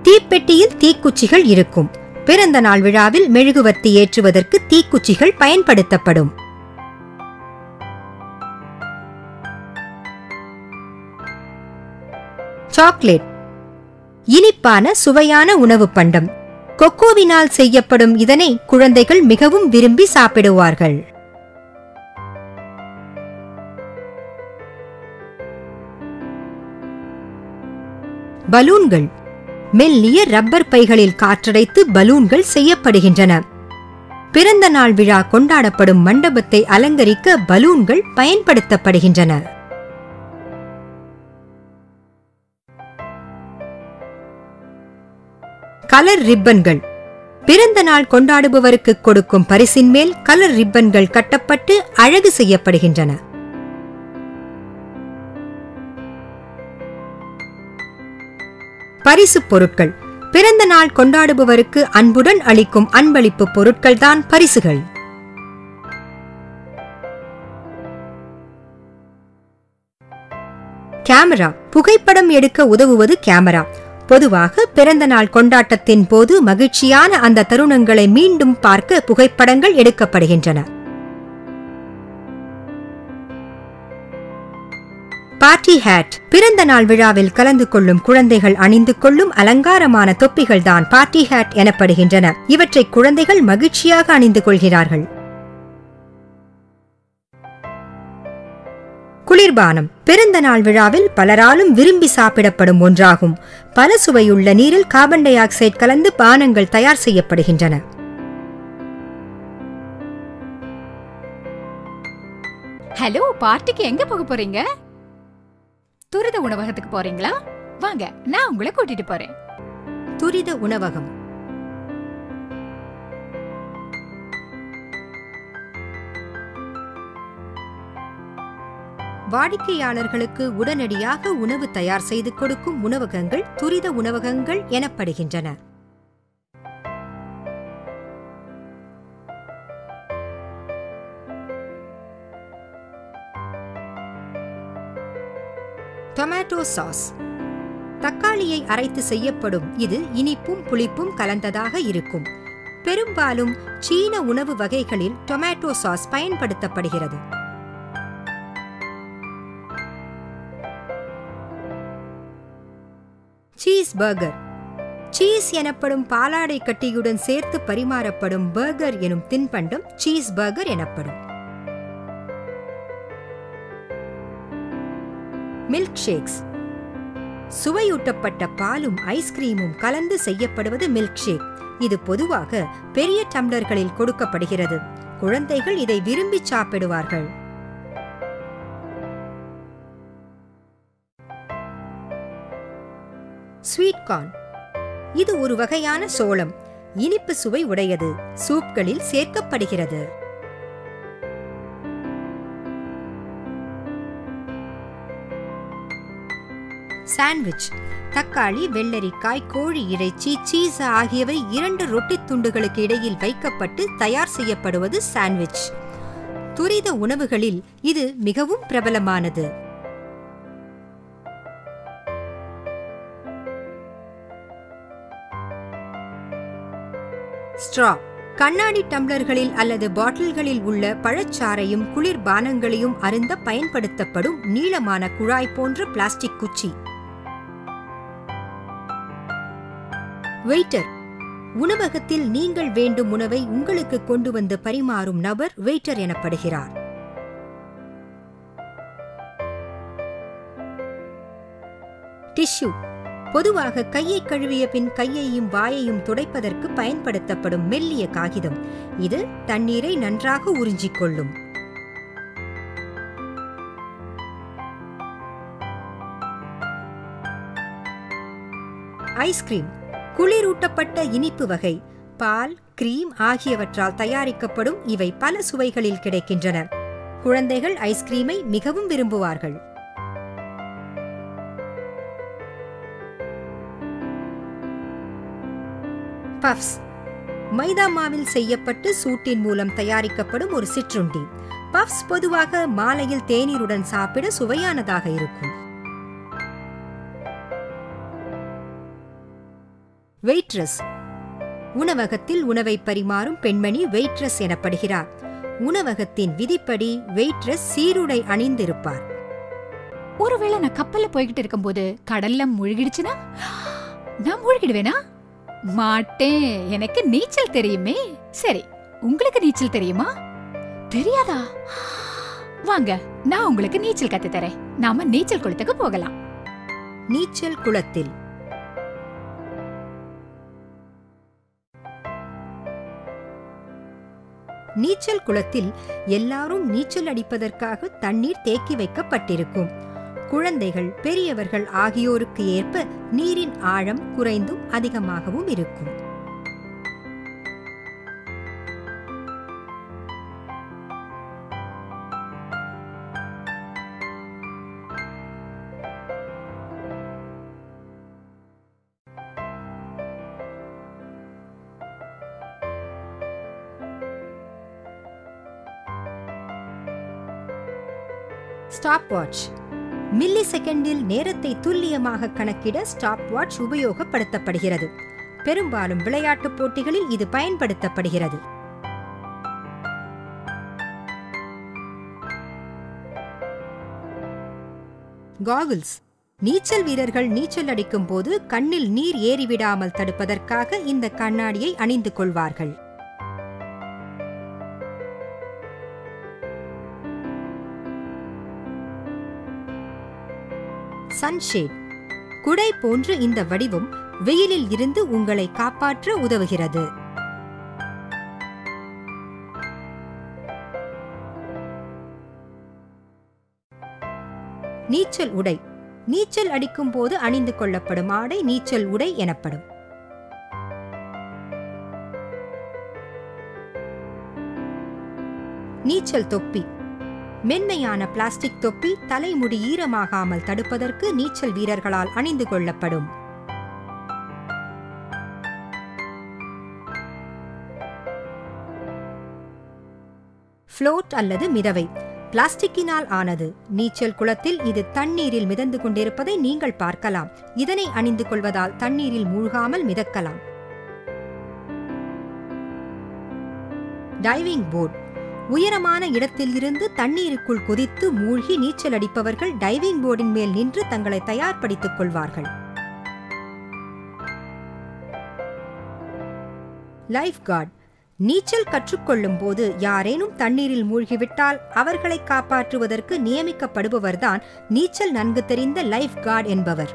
தீப்பெட்டியில் தீக்குச்சிகள் இருக்கும். பிறந்த நாள் விழாவில் மெழுகுவர்த்தி ஏற்றுவதற்கு தீக்குச்சிகள் பயன்படுத்தப்படும். சாக்லேட். இனிப்பான சுவையான உணவு பண்டம். கொக்கோவினால் செய்யப்படும் இதனை குழந்தைகள் மிகவும் விரும்பி சாப்பிடுவார்கள். பலூன்கள். மெல்லிய ரப்பர் பைகளில் காற்றடைத்து பலூன்கள் செய்யப்படுகின்றன. பிறந்த நாள் விழா கொண்டாடப்படும் மண்டபத்தை அலங்கரிக்க பலூன்கள் பயன்படுத்தப்படுகின்றன. கலர் ரிப்பன்கள். பிறந்த நாள் கொண்டாடுபவருக்கு கொடுக்கும் பரிசின் மேல் கலர் ரிப்பன்கள் கட்டப்பட்டு அழகு செய்யப்படுகின்றன. பரிசு பொருட்கள். பிறந்த நாள் கொண்டாடுபவருக்கு அன்புடன் அளிக்கும் அன்பளிப்பு பொருட்கள்தான் பரிசுகள். கேமரா. புகைப்படம் எடுக்க உதவுவது கேமரா. பொதுவாக பிறந்த நாள் கொண்டாட்டத்தின் போது மகிழ்ச்சியான அந்த தருணங்களை மீண்டும் பார்க்க புகைப்படங்கள் எடுக்கப்படுகின்றன. Party hat. பிறந்த நாள் விழாவில் கலந்து கொள்ளும் குழந்தைகள் அணிந்து கொள்ளும் அலங்காரமான தொப்பிகள் தான் பார்ட்டி ஹேட் எனப்படுகின்றன. இவற்றை குழந்தைகள் மகிழ்ச்சியாக அணிந்து கொள்கிறார்கள். குளிர்பானம் பிறந்த நாள் விழாவில் பலராலும் விரும்பி சாப்பிடப்படும் ஒன்றாகும். பல சுவையுள்ள நீரில் கார்பன் டை ஆக்சைடு கலந்து பானங்கள் தயார் செய்யப்படுகின்றன. ஹலோ, பார்ட்டிக்கு எங்க போக போறீங்க? துரித உணவகத்துக்கு போறீங்களா? வாங்க, நான் உங்களை கூட்டிட்டு போறேன். துரித உணவகம். வாடிக்கையாளர்களுக்கு உடனடியாக உணவு தயார் செய்து கொடுக்கும் உணவகங்கள் துரித உணவகங்கள் எனப்படுகின்றன. Tomato sauce. தக்காளியை அரைத்து செய்யப்படும் இது இனிப்பும் புளிப்பும் கலந்ததாக இருக்கும். பெரும்பாலும் சீன உணவு வகைகளில் டொமேட்டோ சாஸ் பயன்படுத்தப்படுகிறது. Cheese burger. சீஸ் எனப்படும் பாலாடை கட்டியுடன் சேர்த்து பரிமாறப்படும் பர்கர் எனும் தின்பண்டம் சீஸ் பர்கர் எனப்படும். Milk shakes. சுவையூட்டப்பட்ட பாலும் ஐஸ்கிரீமும் கலந்து செய்யப்படுவது மில்க் ஷேக். இது பொதுவாக பெரிய டம்ளர்களில் கொடுக்கப்படுகிறது. குழந்தைகள் இதை விரும்பி சாப்பிடுவார்கள். Sweet corn. இது ஒரு வகையான சோளம். இனிப்பு சுவை உடையது. சூப்களில் சேர்க்கப்படுகிறது. சாண்ட்விச். தக்காளி, வெள்ளரிக்காய், கோழி இறைச்சி, சீஸ் ஆகியவை 2 ரொட்டி துண்டுகளுக்கு இடையில் வைக்கப்பட்டு தயார் செய்யப்படுவது சாண்ட்விச். துரித உணவுகளில் இது மிகவும் பிரபலமானது. ஸ்ட்ரா. கண்ணாடி டம்ளர்களில் அல்லது பாட்டில்களில் உள்ள பழச்சாறையும் குளிர்பானங்களையும் அருந்த பயன்படுத்தப்படும் நீளமான குழாய் போன்ற பிளாஸ்டிக் குச்சி. வெயிட்டர். உணவகத்தில் நீங்கள் வேண்டும் உணவை உங்களுக்கு கொண்டு வந்து பரிமாறும் நபர் வெயிட்டர் எனப்படுகிறார். டிஷ்யூ. பொதுவாக கையை கழுவிய பின் கையையும் வாயையும் துடைப்பதற்கு பயன்படுத்தப்படும் மெல்லிய காகிதம். இது தண்ணீரை நன்றாக உறிஞ்சிக் கொள்ளும். ஐஸ்கிரீம். குளிரூட்டப்பட்ட இனிப்பு வகை. பால், கிரீம் ஆகியவற்றால் தயாரிக்கப்படும் இவை பல சுவைகளில் கிடைக்கின்றன. குழந்தைகள் ஐஸ்கிரீமை மிகவும் விரும்புவார்கள். பஃப்ஸ். மைதா மாவில் செய்யப்பட்டு சூட்டின் மூலம் தயாரிக்கப்படும் ஒரு சிற்றுண்டி. பஃப்ஸ் பொதுவாக மாலையில் தேநீருடன் சாப்பிட சுவையானதாக இருக்கும். வெயிட்ரஸ். உணவகத்தில் உணவை பரிமாறும் பெண்மணி வெயிட்ரஸ் எனப்படுகிறார். உணவகத்தின் விதிப்படி வெயிட்ரஸ் சீருடை அணிந்திருப்பார். ஒருவேளை நான் கப்பல்ல போய்கிட்டு இருக்கும்போது கடல்ல மூழ்கிடுச்சுன்னா நான் மூழ்கிடுவேனா? மாட்டேன். எனக்கு நீச்சல் தெரியுமே. சரி, உங்களுக்கு நீச்சல் தெரியுமா? தெரியாதா? வாங்க, நான் உங்களுக்கு நீச்சல் கத்து தரேன். நாம நீச்சல் குளத்துக்கு போகலாம். நீச்சல் குளத்தில். நீச்சல் குளத்தில் எல்லாரும் நீச்சல் அடிப்பதற்காக தண்ணீர் தேக்கி வைக்கப்பட்டிருக்கும். குழந்தைகள், பெரியவர்கள் ஆகியோருக்கு ஏற்ப நீரின் ஆழம் குறைந்தும் அதிகமாகவும் இருக்கும். Stop watch. மில்லி செகண்டில் நேரத்தை துல்லியமாக கணக்கிட ஸ்டாப் வாட்ச் உபயோகப்படுத்தப்படுகிறது. பெரும்பாலும் விளையாட்டுப் போட்டிகளில் இது பயன்படுத்தப்படுகிறது. காகுல்ஸ். நீச்சல் வீரர்கள் நீச்சல் அடிக்கும் போது கண்ணில் நீர் ஏறிவிடாமல் தடுப்பதற்காக இந்த கண்ணாடியை அணிந்து கொள்வார்கள். சன்ஷேட். குடை போன்று இந்த வடிவம் வெயிலில் இருந்து உங்களை காப்பாற்ற உதவுகிறது. நீச்சல் உடை. நீச்சல் அடிக்கும் போது அணிந்து கொள்ளப்படும் ஆடை நீச்சல் உடை எனப்படும். நீச்சல் தொப்பி. மென்மையான பிளாஸ்டிக் தொப்பி தலைமுடி ஈரமாகாமல் தடுப்பதற்கு நீச்சல் வீரர்களால் அணிந்து கொள்ளப்படும். ஃப்ளோட் அல்லது மிதவை. பிளாஸ்டிக்கினால் ஆனது. நீச்சல் குளத்தில் இது தண்ணீரில் மிதந்து கொண்டிருப்பதை நீங்கள் பார்க்கலாம். இதனை அணிந்து கொள்வதால் தண்ணீரில் மூழ்காமல் மிதக்கலாம். Diving board. உயரமான இடத்தில் இருந்து தண்ணீருக்குள் குதித்து மூழ்கி நீச்சல் அடிப்பவர்கள் டைவிங் போர்டின் மேல் நின்று தங்களை தயார்படுத்திக் கொள்வார்கள். Life card. நீச்சல் கற்றுக்கொள்ளும் போது யாரேனும் தண்ணீரில் மூழ்கிவிட்டால் அவர்களை காப்பாற்றுவதற்கு நியமிக்கப்படுபவர்தான் நீச்சல் நன்கு தெரிந்த லைஃப் கார்டு என்பவர்.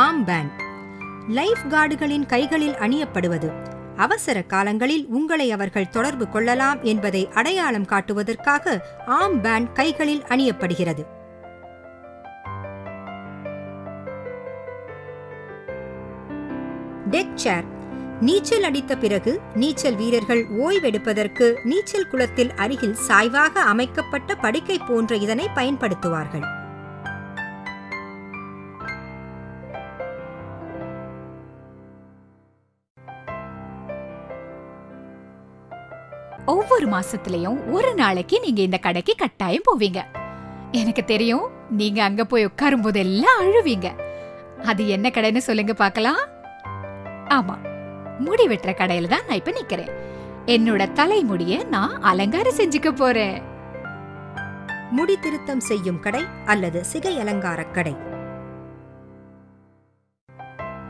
Armband. லைஃப் கார்டுகளின் கைகளில் அணியப்படுவது. அவசர காலங்களில் உங்களை அவர்கள் தொடர்பு கொள்ளலாம் என்பதை அடையாளம் காட்டுவதற்காக ஆர்ம் பேண்ட் கைகளில் அணியப்படுகிறது. டெக் சேர். நீச்சல் அடித்த பிறகு நீச்சல் வீரர்கள் ஓய்வெடுப்பதற்கு நீச்சல் குளத்தில் அருகில் சாய்வாக அமைக்கப்பட்ட படுக்கை போன்ற இதனை பயன்படுத்துவார்கள். ஒவ்வொரு மாசத்துலயும் ஒரு நாளைக்கு நீங்க இந்த கடைக்கு கட்டாயம் போவீங்க. எனக்கு தெரியும், நீங்க அங்க போய் உட்காரும் போதெல்லாம் அழுவீங்க. அது என்ன கடைன்னு சொல்லுங்க பார்க்கலாம். ஆமா, முடி வெட்டுற கடையில தான் நான் இப்ப நிக்கிறேன். என்னோட தலைமுடிய நான் அலங்காரம் செஞ்சுக்க போறேன். முடி திருத்தம் செய்யும் கடை அல்லது சிகை அலங்கார கடை.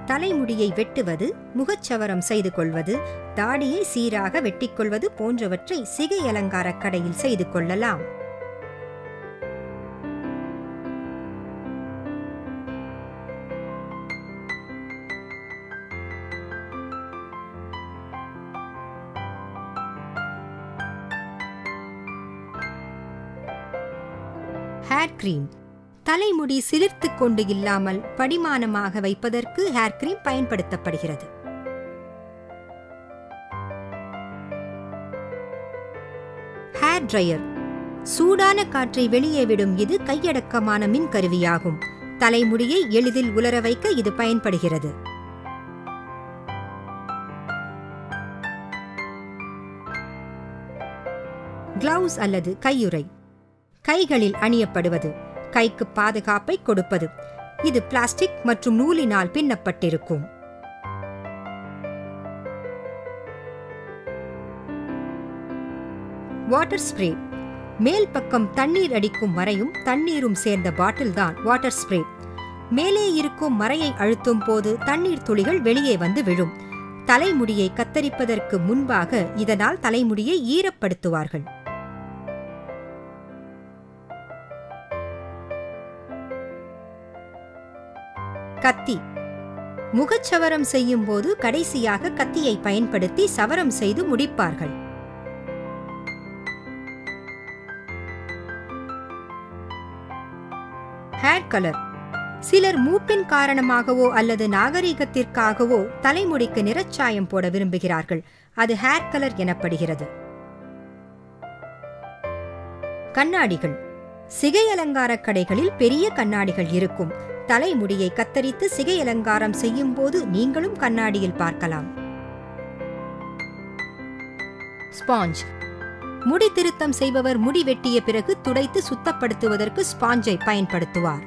தலைமுடியை வெட்டுவது, முகச்சவரம் செய்து கொள்வது, தாடியை சீராக வெட்டிக்கொள்வது போன்றவற்றை சிகை அலங்கார கடையில் செய்து கொள்ளலாம். Hair cream. தலைமுடி சிலிர்த்துக் கொண்டு இல்லாமல் படிமானமாக வைப்பதற்கு ஹேர் கிரீம் பயன்படுத்தப்படுகிறது. Hair dryer. சூடான காற்றை வெளியே விடும் இது கையடக்கமான மின் கருவியாகும். தலைமுடியை எளிதில் உலர வைக்க இது பயன்படுகிறது. கிளவுஸ் அல்லது கையுறை. கைகளில் அணியப்படுவது. கைக்கு பாதுகாப்பை கொடுப்பது. இது பிளாஸ்டிக் மற்றும் நூலினால் பின்னப்பட்டிருக்கும். Water spray. மேல் பக்கம் தண்ணீர் அடிக்கும் மரையும் தண்ணீரும் சேர்ந்த பாட்டில் தான் வாட்டர் ஸ்ப்ரே. மேலே இருக்கும் மரையை அழுத்தும் போது தண்ணீர் துளிகள் வெளியே வந்து விழும். தலைமுடியை கத்தரிப்பதற்கு முன்பாக இதனால் தலைமுடியை ஈரப்படுத்துவார்கள். கத்தி. முகச்சவரம் செய்யும் போது கடைசியாக கத்தியை பயன்படுத்தி சவரம் செய்து முடிப்பார்கள். Hair colour. சிலர் மூப்பின் காரணமாகவோ அல்லது நாகரீகத்திற்காகவோ தலைமுடிக்கு நிறச்சாயம் போட விரும்புகிறார்கள். அது ஹேர் கலர் எனப்படுகிறது. கண்ணாடிகள். சிகை அலங்கார கடைகளில் பெரிய கண்ணாடிகள் இருக்கும். தலைமுடியை கத்தரித்து சிகை அலங்காரம் செய்யும் போது நீங்களும் கண்ணாடியில் பார்க்கலாம். ஸ்பாஞ்ச். முடி திருத்தம் செய்பவர் முடி வெட்டிய பிறகு துடைத்து சுத்தப்படுத்துவதற்கு ஸ்பாஞ்சை பயன்படுத்துவார்.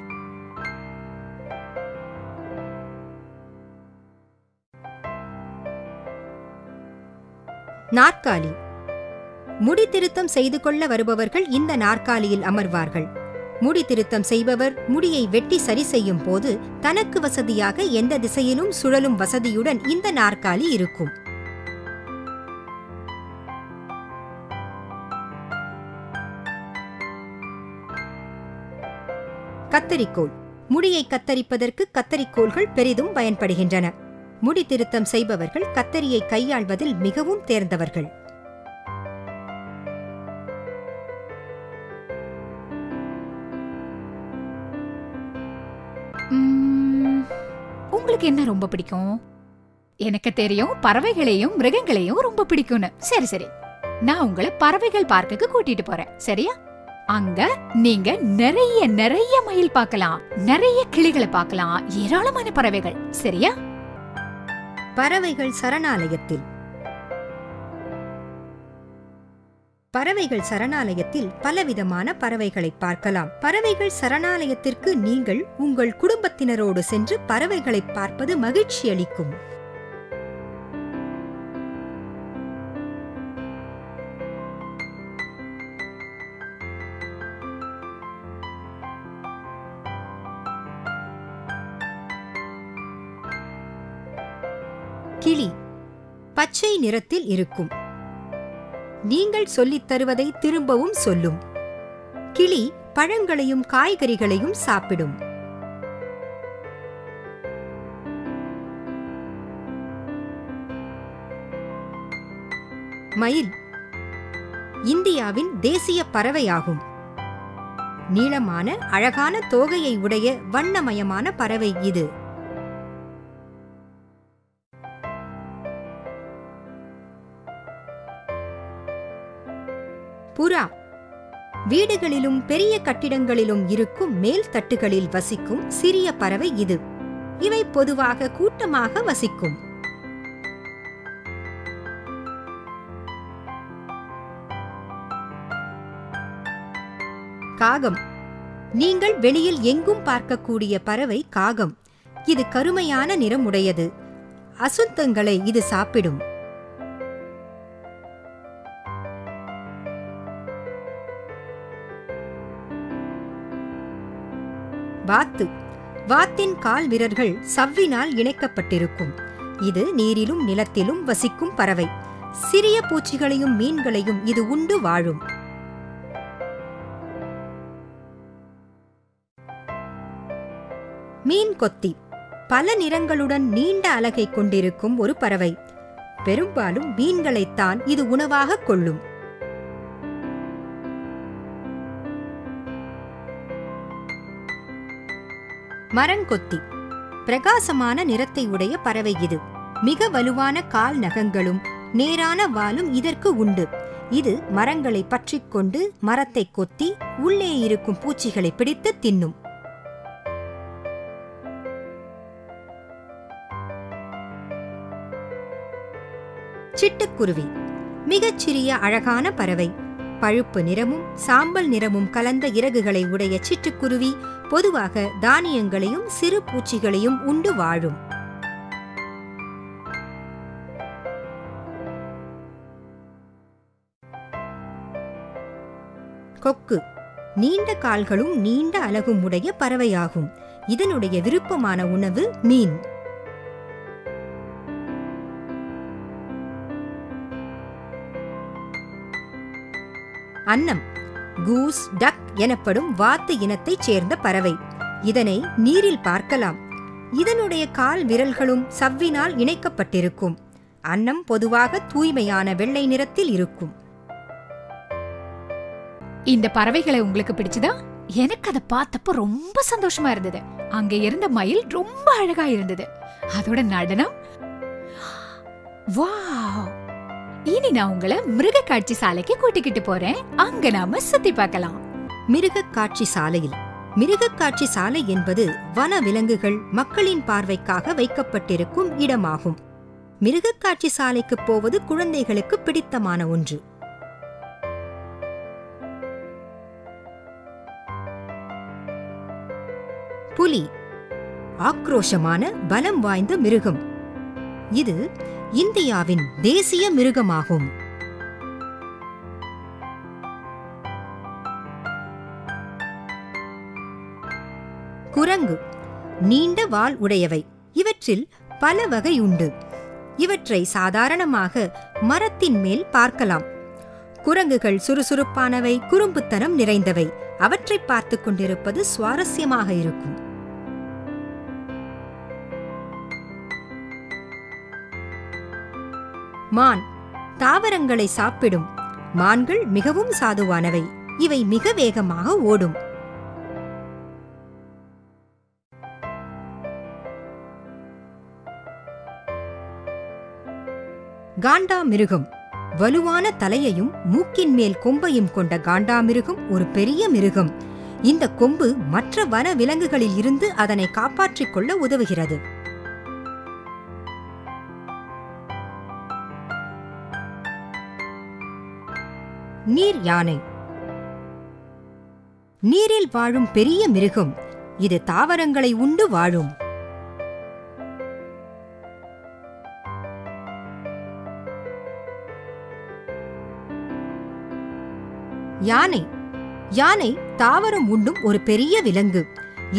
நாற்காலி. முடி திருத்தம் செய்து கொள்ள வருபவர்கள் இந்த நாற்காலியில் அமர்வார்கள். முடி திருத்தம் செய்பவர் முடியை வெட்டி சரி செய்யும் போது தனக்கு வசதியாக எந்த திசையிலும் சுழலும் வசதியுடன் இந்த நாற்காலி இருக்கும். கத்தரிக்கோல். முடியை கத்தரிப்பதற்கு கத்தரிக்கோல்கள் பெரிதும் பயன்படுகின்றன. முடி திருத்தம் செய்பவர்கள் கத்தரியை கையாள்வதில் மிகவும் தேர்ந்தவர்கள். உங்களுக்கு என்ன ரொம்ப பிடிக்கும்? எனக்கு தெரியும் பறவைகளையும் மிருகங்களையும் ரொம்ப பிடிக்கும்னு. சரி சரி, நான் உங்களை பறவைகள் பார்க்குக்கு கூட்டிட்டு போறேன், சரியா? அங்க நீங்க நிறைய நிறைய மயில் பார்க்கலாம், நிறைய கிளிகளை பார்க்கலாம், ஏராளமான பறவைகள், சரியா? பறவைகள் சரணாலயத்தில். பறவைகள் சரணாலயத்தில் பலவிதமான பறவைகளை பார்க்கலாம். பறவைகள் சரணாலயத்திற்கு நீங்கள் உங்கள் குடும்பத்தினரோடு சென்று பறவைகளை பார்ப்பது மகிழ்ச்சி அளிக்கும். கிளி பச்சை நிறத்தில் இருக்கும். நீங்கள் சொல்லித் தருவதை திரும்பவும் சொல்லும். கிளி பழங்களையும் காய்கறிகளையும் சாப்பிடும். மயில் இந்தியாவின் தேசிய பறவையாகும். நீளமான அழகான தோகையை உடைய வண்ணமயமான பறவை இது. புறா வீடுகளிலும் பெரிய கட்டிடங்களிலும் இருக்கும் மேல் தட்டுகளில் வசிக்கும் சிறிய பறவை இது. இவை பொதுவாக கூட்டமாக வசிக்கும். காகம் நீங்கள் வெளியில் எங்கும் பார்க்கக்கூடிய பறவை காகம். இது கருமையான நிறம் உடையது. அசுத்தங்களை இது சாப்பிடும். வாத்து வாத்தின் கால் விரல்கள் சவ்வினால் இணைக்கப்பட்டிருக்கும். இது நீரிலும் நிலத்திலும் வசிக்கும் பறவை. சிறிய பூச்சிகளையும் மீன்களையும் இது உண்டு வாழும். மீன் கொத்தி பல நிறங்களுடன் நீண்ட அலகை கொண்டிருக்கும் ஒரு பறவை. பெரும்பாலும் மீன்களைத்தான் இது உணவாக கொள்ளும். மரங்கொத்தி பிரகாசமான நிறத்தை உடைய பறவை இது. மிக வலுவான கால் நகங்களும் நேரான வாலும் இதற்கு உண்டு. இது மரங்களை பற்றிக் கொண்டு மரத்தை கொத்தி உள்ளே இருக்கும் பூச்சிகளை பிடித்து தின்னும். சிட்டுக்குருவி மிகச்சிறிய அழகான பறவை. பழுப்பு நிறமும் சாம்பல் நிறமும் கலந்த இறகுகளை உடைய சிட்டுக்குருவி பொதுவாக தானியங்களையும் சிறு பூச்சிகளையும் உண்டு வாழும். கொக்கு நீண்ட கால்களும் நீண்ட அலகும் உடைய பறவையாகும். இதனுடைய விருப்பமான உணவு மீன். அன்னம் கூஸ் டக் எனப்படும் வாத்து இனத்தைச் சேர்ந்த பறவை. இதனை நீரில் பார்க்கலாம். இதனுடைய கால் விரல்களும் சவ்வினால் இணைக்கப்பட்டிருக்கும். அன்னம் பொதுவாக தூய்மையான வெள்ளை நிறத்தில் இருக்கும். இந்த பறவைகளை உங்களுக்கு பிடிச்சதா? எனக்கு அதை பார்த்தப்ப ரொம்ப சந்தோஷமா இருந்தது. அங்க இருந்த மயில் ரொம்ப அழகா இருந்தது. அதோட நடனம், வாவ்! இனி நான் உங்களை மிருக காட்சி சாலைக்கு கூட்டிக்கிட்டு போறேன். அங்க நாம சுத்தி பார்க்கலாம். மிருக காட்சி சாலையில். மிருக காட்சி சாலை என்பது வன விலங்குகள் மக்களின் பார்வைக்காக வைக்கப்பட்டிருக்கும் இடமாகும். மிருக காட்சி சாலைக்கு போவது குழந்தைகளுக்கு பிடித்தமான ஒன்று. புலி ஆக்ரோஷமான பலம் வாய்ந்த மிருகம். இது இந்தியாவின் தேசிய மிருகமாகும். குரங்கு நீண்ட வால் உடையவை. இவற்றில் பல வகை உண்டு. இவற்றை சாதாரணமாக மரத்தின் மேல் பார்க்கலாம். குரங்குகள் சுறுசுறுப்பானவை, குறும்புத்தனம் நிறைந்தவை. அவற்றை பார்த்து கொண்டிருப்பது சுவாரஸ்யமாக இருக்கும். மான் தாவரங்களை சாப்பிடும். மான்கள் மிகவும் சாதுவானவை. இவை மிக வேகமாக ஓடும். காண்டாமிருகம் வலுவான தலையையும் மூக்கின் மேல் கொம்பையும் கொண்ட காண்டாமிருகம் ஒரு பெரிய மிருகம். இந்த கொம்பு மற்ற வன விலங்குகளில் இருந்து அதனை காப்பாற்றிக் கொள்ள உதவுகிறது. நீர் யானை நீரில் வாழும் பெரிய மிருகம். இது தாவரங்களை உண்டு வாழும். யானை யானை தாவரம் உண்ணும் ஒரு பெரிய விலங்கு.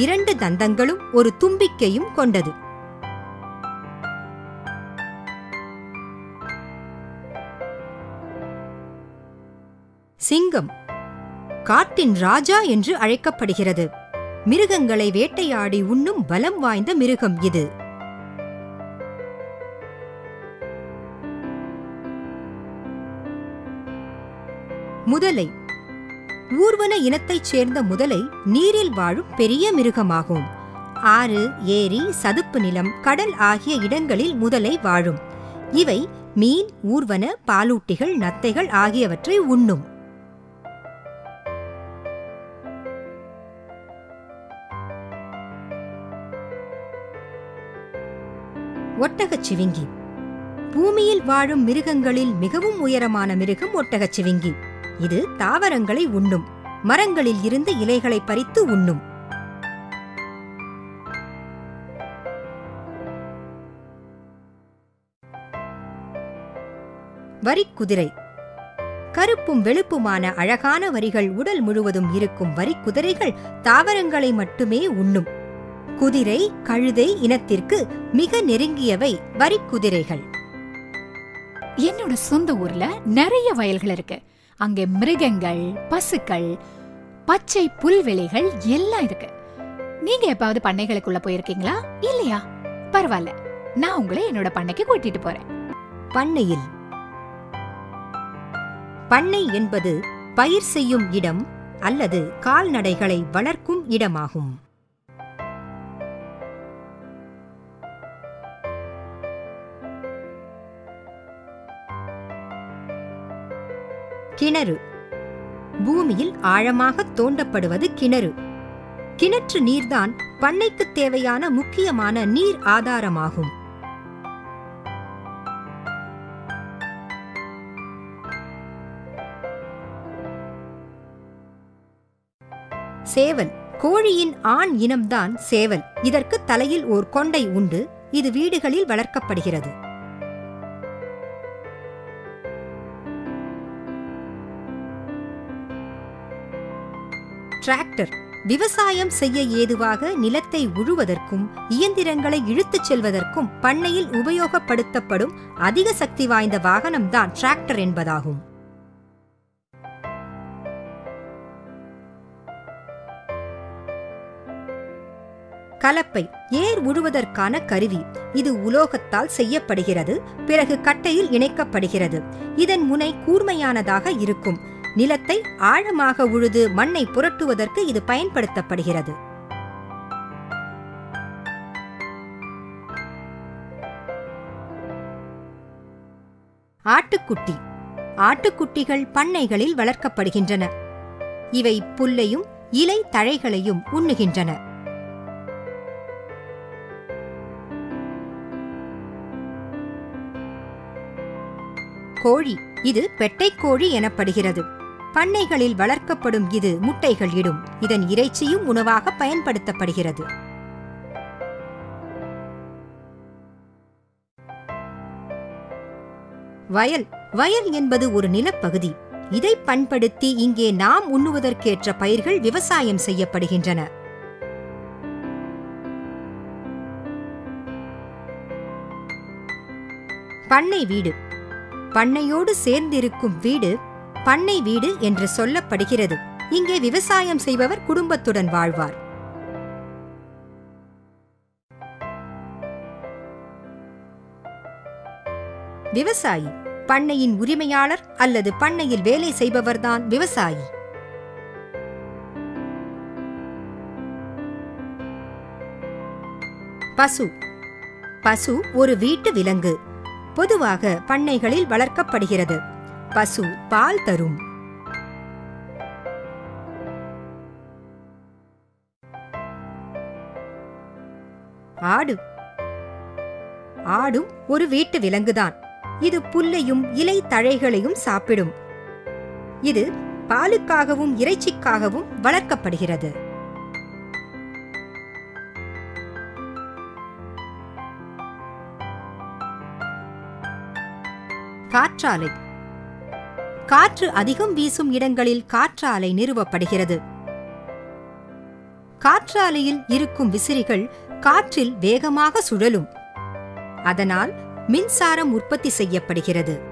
2 தந்தங்களும் ஒரு தும்பிக்கையும் கொண்டது. சிங்கம் காட்டின் ராஜா என்று அழைக்கப்படுகிறது. மிருகங்களை வேட்டையாடி உண்ணும் பலம் வாய்ந்த மிருகம் இது. முதலை ஊர்வன இனத்தைச் சேர்ந்த முதலை நீரில் வாழும் பெரிய மிருகமாகும். ஆறு, ஏரி, சதுப்பு நிலம், கடல் ஆகிய இடங்களில் முதலை வாழும். இவை மீன், ஊர்வன, பாலூட்டிகள், நத்தைகள் ஆகியவற்றை உண்ணும். ஒட்டகச்சிவிங்கி பூமியில் வாழும் மிருகங்களில் மிகவும் உயரமான மிருகம் ஒட்டகச்சிவிங்கி. இது தாவரங்களை உண்ணும். மரங்களில் இருந்து இலைகளை பறித்து உண்ணும். வரிக்குதிரை கருப்பும் வெளுப்புமான அழகான வரிகள் உடல் முழுவதும் இருக்கும் வரிக்குதிரைகள் தாவரங்களை மட்டுமே உண்ணும். குதிரை, கழுதை இனத்திற்கு மிக நெருங்கியவை வரிக்குதிரைகள். என்னோட சொந்த ஊர்ல நிறைய வயல்கள் இருக்கு. அங்கே மிருகங்கள், பசுக்கள், பச்சை புல்வெளிகள் எல்லாம் இருக்கு. நீங்க எப்பாவது பண்ணைகளுக்குள்ள போயிருக்கீங்களா? இல்லையா? பரவாயில்ல, நான் உங்களை என்னோட பண்ணைக்கு கூட்டிட்டு போறேன். பண்ணையில் பண்ணை என்பது பயிர் செய்யும் இடம் அல்லது கால்நடைகளை வளர்க்கும் இடமாகும். கிணறு பூமியில் ஆழமாக தோண்டப்படுவது கிணறு. கிணற்று நீர்தான் பண்ணைக்கு தேவையான முக்கியமான நீர் ஆதாரமாகும். சேவல் கோழியின் ஆண் இனம்தான் சேவல். இதற்கு தலையில் ஓர் கொண்டை உண்டு. இது வீடுகளில் வளர்க்கப்படுகிறது. டிராக்டர் விவசாயம் செய்ய ஏதுவாக நிலத்தை உழுவதற்கும் இயந்திரங்களை இழுத்துச் செல்வதற்கும் பண்ணையில் உபயோகப்படுத்தப்படும் அதிக சக்தி வாய்ந்த வாகனம்தான் டிராக்டர் என்பதாகும். கலப்பை ஏர் உழுவதற்கான கருவி. இது உலோகத்தால் செய்யப்படுகிறது. பிறகு கட்டையில் இணைக்கப்படுகிறது. இதன் முனை கூர்மையானதாக இருக்கும். நிலத்தை ஆழமாக உழுது மண்ணை புரட்டுவதற்கு இது பயன்படுத்தப்படுகிறது. ஆட்டுக்குட்டி ஆட்டுக்குட்டிகள் பண்ணைகளில் வளர்க்கப்படுகின்றன. இவை புல்லையும் இலை தழைகளையும் உண்ணுகின்றன. கோழி இது பெட்டைக்கோழி எனப்படுகிறது. பண்ணைகளில் வளர்க்கப்படும் இது முட்டைகள் இடும். இதன் இறைச்சியும் உணவாக பயன்படுத்தப்படுகிறது. வயல் வயல் என்பது ஒரு நிலப்பகுதி. இதை பண்படுத்தி இங்கே நாம் உண்ணுவதற்கேற்ற பயிர்கள் விவசாயம் செய்யப்படுகின்றன. பண்ணை வீடு. பண்ணையோடு சேர்ந்திருக்கும் வீடு பண்ணை வீடு என்று சொல்லப்படுகிறது. இங்கே விவசாயம் செய்பவர் குடும்பத்துடன் வாழ்வார். விவசாயி பண்ணையின் உரிமையாளர் அல்லது பண்ணையில் வேலை செய்பவர்தான் விவசாயி. பசு. பசு ஒரு வீட்டு விலங்கு. பொதுவாக பண்ணைகளில் வளர்க்கப்படுகிறது. பசு பால் தரும். ஆடு. ஆடும் ஒரு வீட்டு விலங்குதான். இது புல்லையும் இலை தழைகளையும் சாப்பிடும். இது பாலுக்காகவும் இறைச்சிக்காகவும் வளர்க்கப்படுகிறது. காற்றாலை. காற்று அதிகம் வீசும் இடங்களில் காற்றாலை நிறுவப்படுகிறது. காற்றாலையில் இருக்கும் விசிறிகள் காற்றில் வேகமாக சுழலும். அதனால் மின்சாரம் உற்பத்தி செய்யப்படுகிறது.